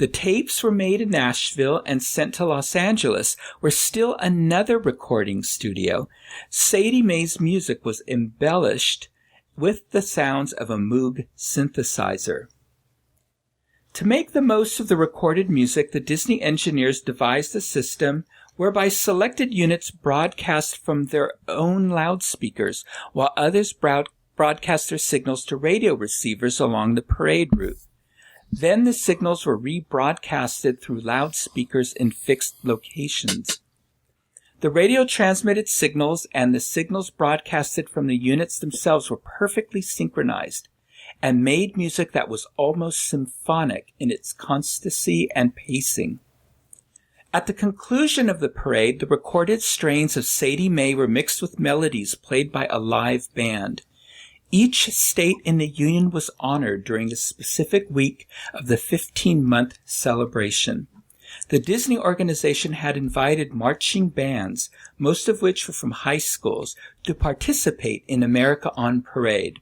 The tapes were made in Nashville and sent to Los Angeles, where still another recording studio. Sadie Mae's music was embellished with the sounds of a Moog synthesizer. To make the most of the recorded music, the Disney engineers devised a system whereby selected units broadcast from their own loudspeakers, while others broadcast their signals to radio receivers along the parade route. Then the signals were rebroadcasted through loudspeakers in fixed locations. The radio transmitted signals and the signals broadcasted from the units themselves were perfectly synchronized and made music that was almost symphonic in its constancy and pacing. At the conclusion of the parade, the recorded strains of Sadie Mae were mixed with melodies played by a live band. Each state in the Union was honored during a specific week of the 15-month celebration. The Disney organization had invited marching bands, most of which were from high schools, to participate in America on Parade.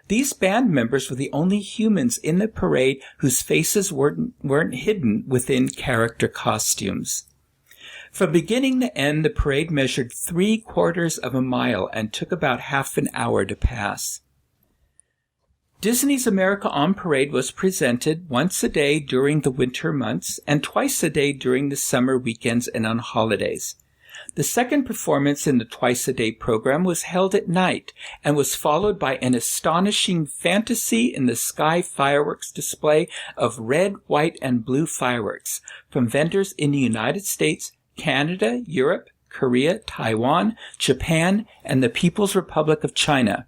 These band members were the only humans in the parade whose faces weren't hidden within character costumes. From beginning to end, the parade measured 3/4 of a mile and took about half an hour to pass. Disney's America on Parade was presented once a day during the winter months and twice a day during the summer weekends and on holidays. The second performance in the twice-a-day program was held at night and was followed by an astonishing fantasy-in-the-sky fireworks display of red, white, and blue fireworks from vendors in the United States, Canada, Europe, Korea, Taiwan, Japan, and the People's Republic of China.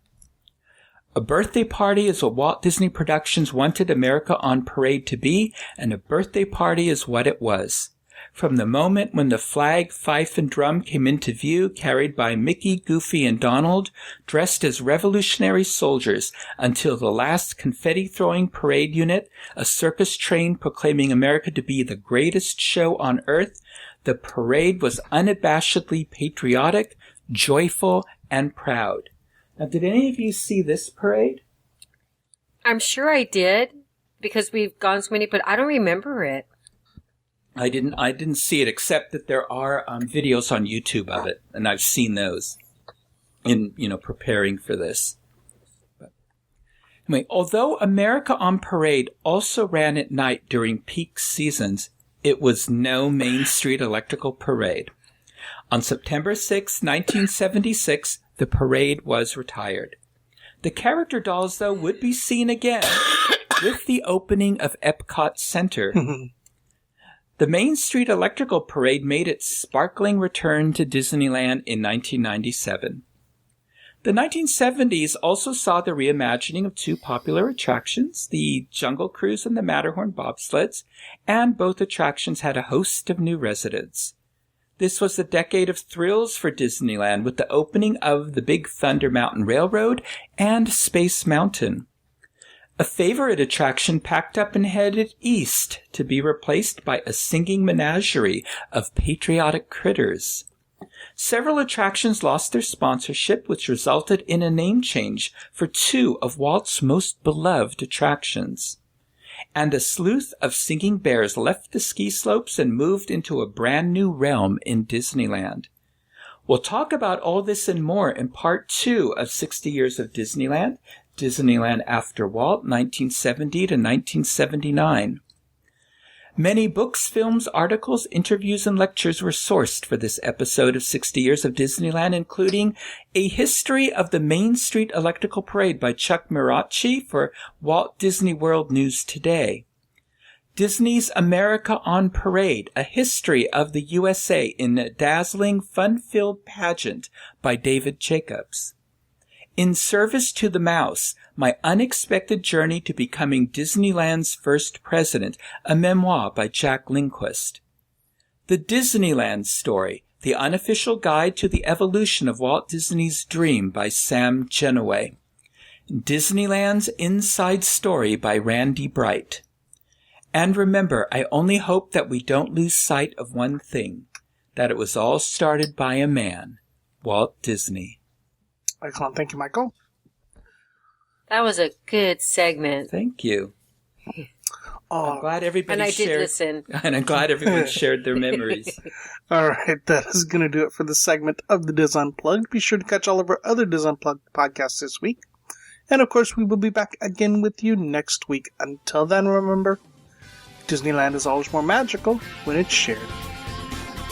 A birthday party is what Walt Disney Productions wanted America on Parade to be, and a birthday party is what it was. From the moment when the flag, fife, and drum came into view, carried by Mickey, Goofy, and Donald, dressed as revolutionary soldiers, until the last confetti-throwing parade unit, a circus train proclaiming America to be the greatest show on earth, the parade was unabashedly patriotic, joyful, and proud. Now, did any of you see this parade? I'm sure I did, because we've gone so many, but I don't remember it. I didn't see it, except that there are videos on YouTube of it, and I've seen those in, preparing for this. But anyway, although America on Parade also ran at night during peak seasons, it was no Main Street electrical parade. On September 6, 1976, the parade was retired. The character dolls, though, would be seen again with the opening of Epcot Center. The Main Street Electrical Parade made its sparkling return to Disneyland in 1997. The 1970s also saw the reimagining of two popular attractions, the Jungle Cruise and the Matterhorn bobsleds, and both attractions had a host of new residents. This was the decade of thrills for Disneyland with the opening of the Big Thunder Mountain Railroad and Space Mountain. A favorite attraction packed up and headed east to be replaced by a singing menagerie of patriotic critters. Several attractions lost their sponsorship, which resulted in a name change for two of Walt's most beloved attractions. And a sleuth of singing bears left the ski slopes and moved into a brand new realm in Disneyland. We'll talk about all this and more in Part 2 of 60 Years of Disneyland, Disneyland After Walt, 1970 to 1979. Many books, films, articles, interviews, and lectures were sourced for this episode of 60 Years of Disneyland, including A History of the Main Street Electrical Parade by Chuck Mirachi for Walt Disney World News Today. Disney's America on Parade, A History of the USA in a Dazzling, Fun-Filled Pageant by David Jacobs. In Service to the Mouse, My Unexpected Journey to Becoming Disneyland's First President, a memoir by Jack Lindquist. The Disneyland Story, The Unofficial Guide to the Evolution of Walt Disney's Dream by Sam Genoway. Disneyland's Inside Story by Randy Bright. And remember, I only hope that we don't lose sight of one thing, that it was all started by a man, Walt Disney. Excellent. Thank you, Michael. That was a good segment. Thank you. I'm glad everybody and I shared. did listen. And I'm glad everyone shared their memories. All right, that is going to do it for the segment of the Diz Unplugged. Be sure to catch all of our other Diz Unplugged podcasts this week. And of course, we will be back again with you next week. Until then, remember, Disneyland is always more magical when it's shared.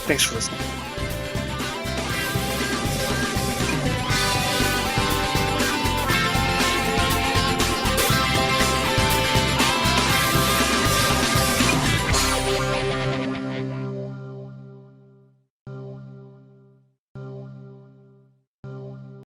Thanks for listening.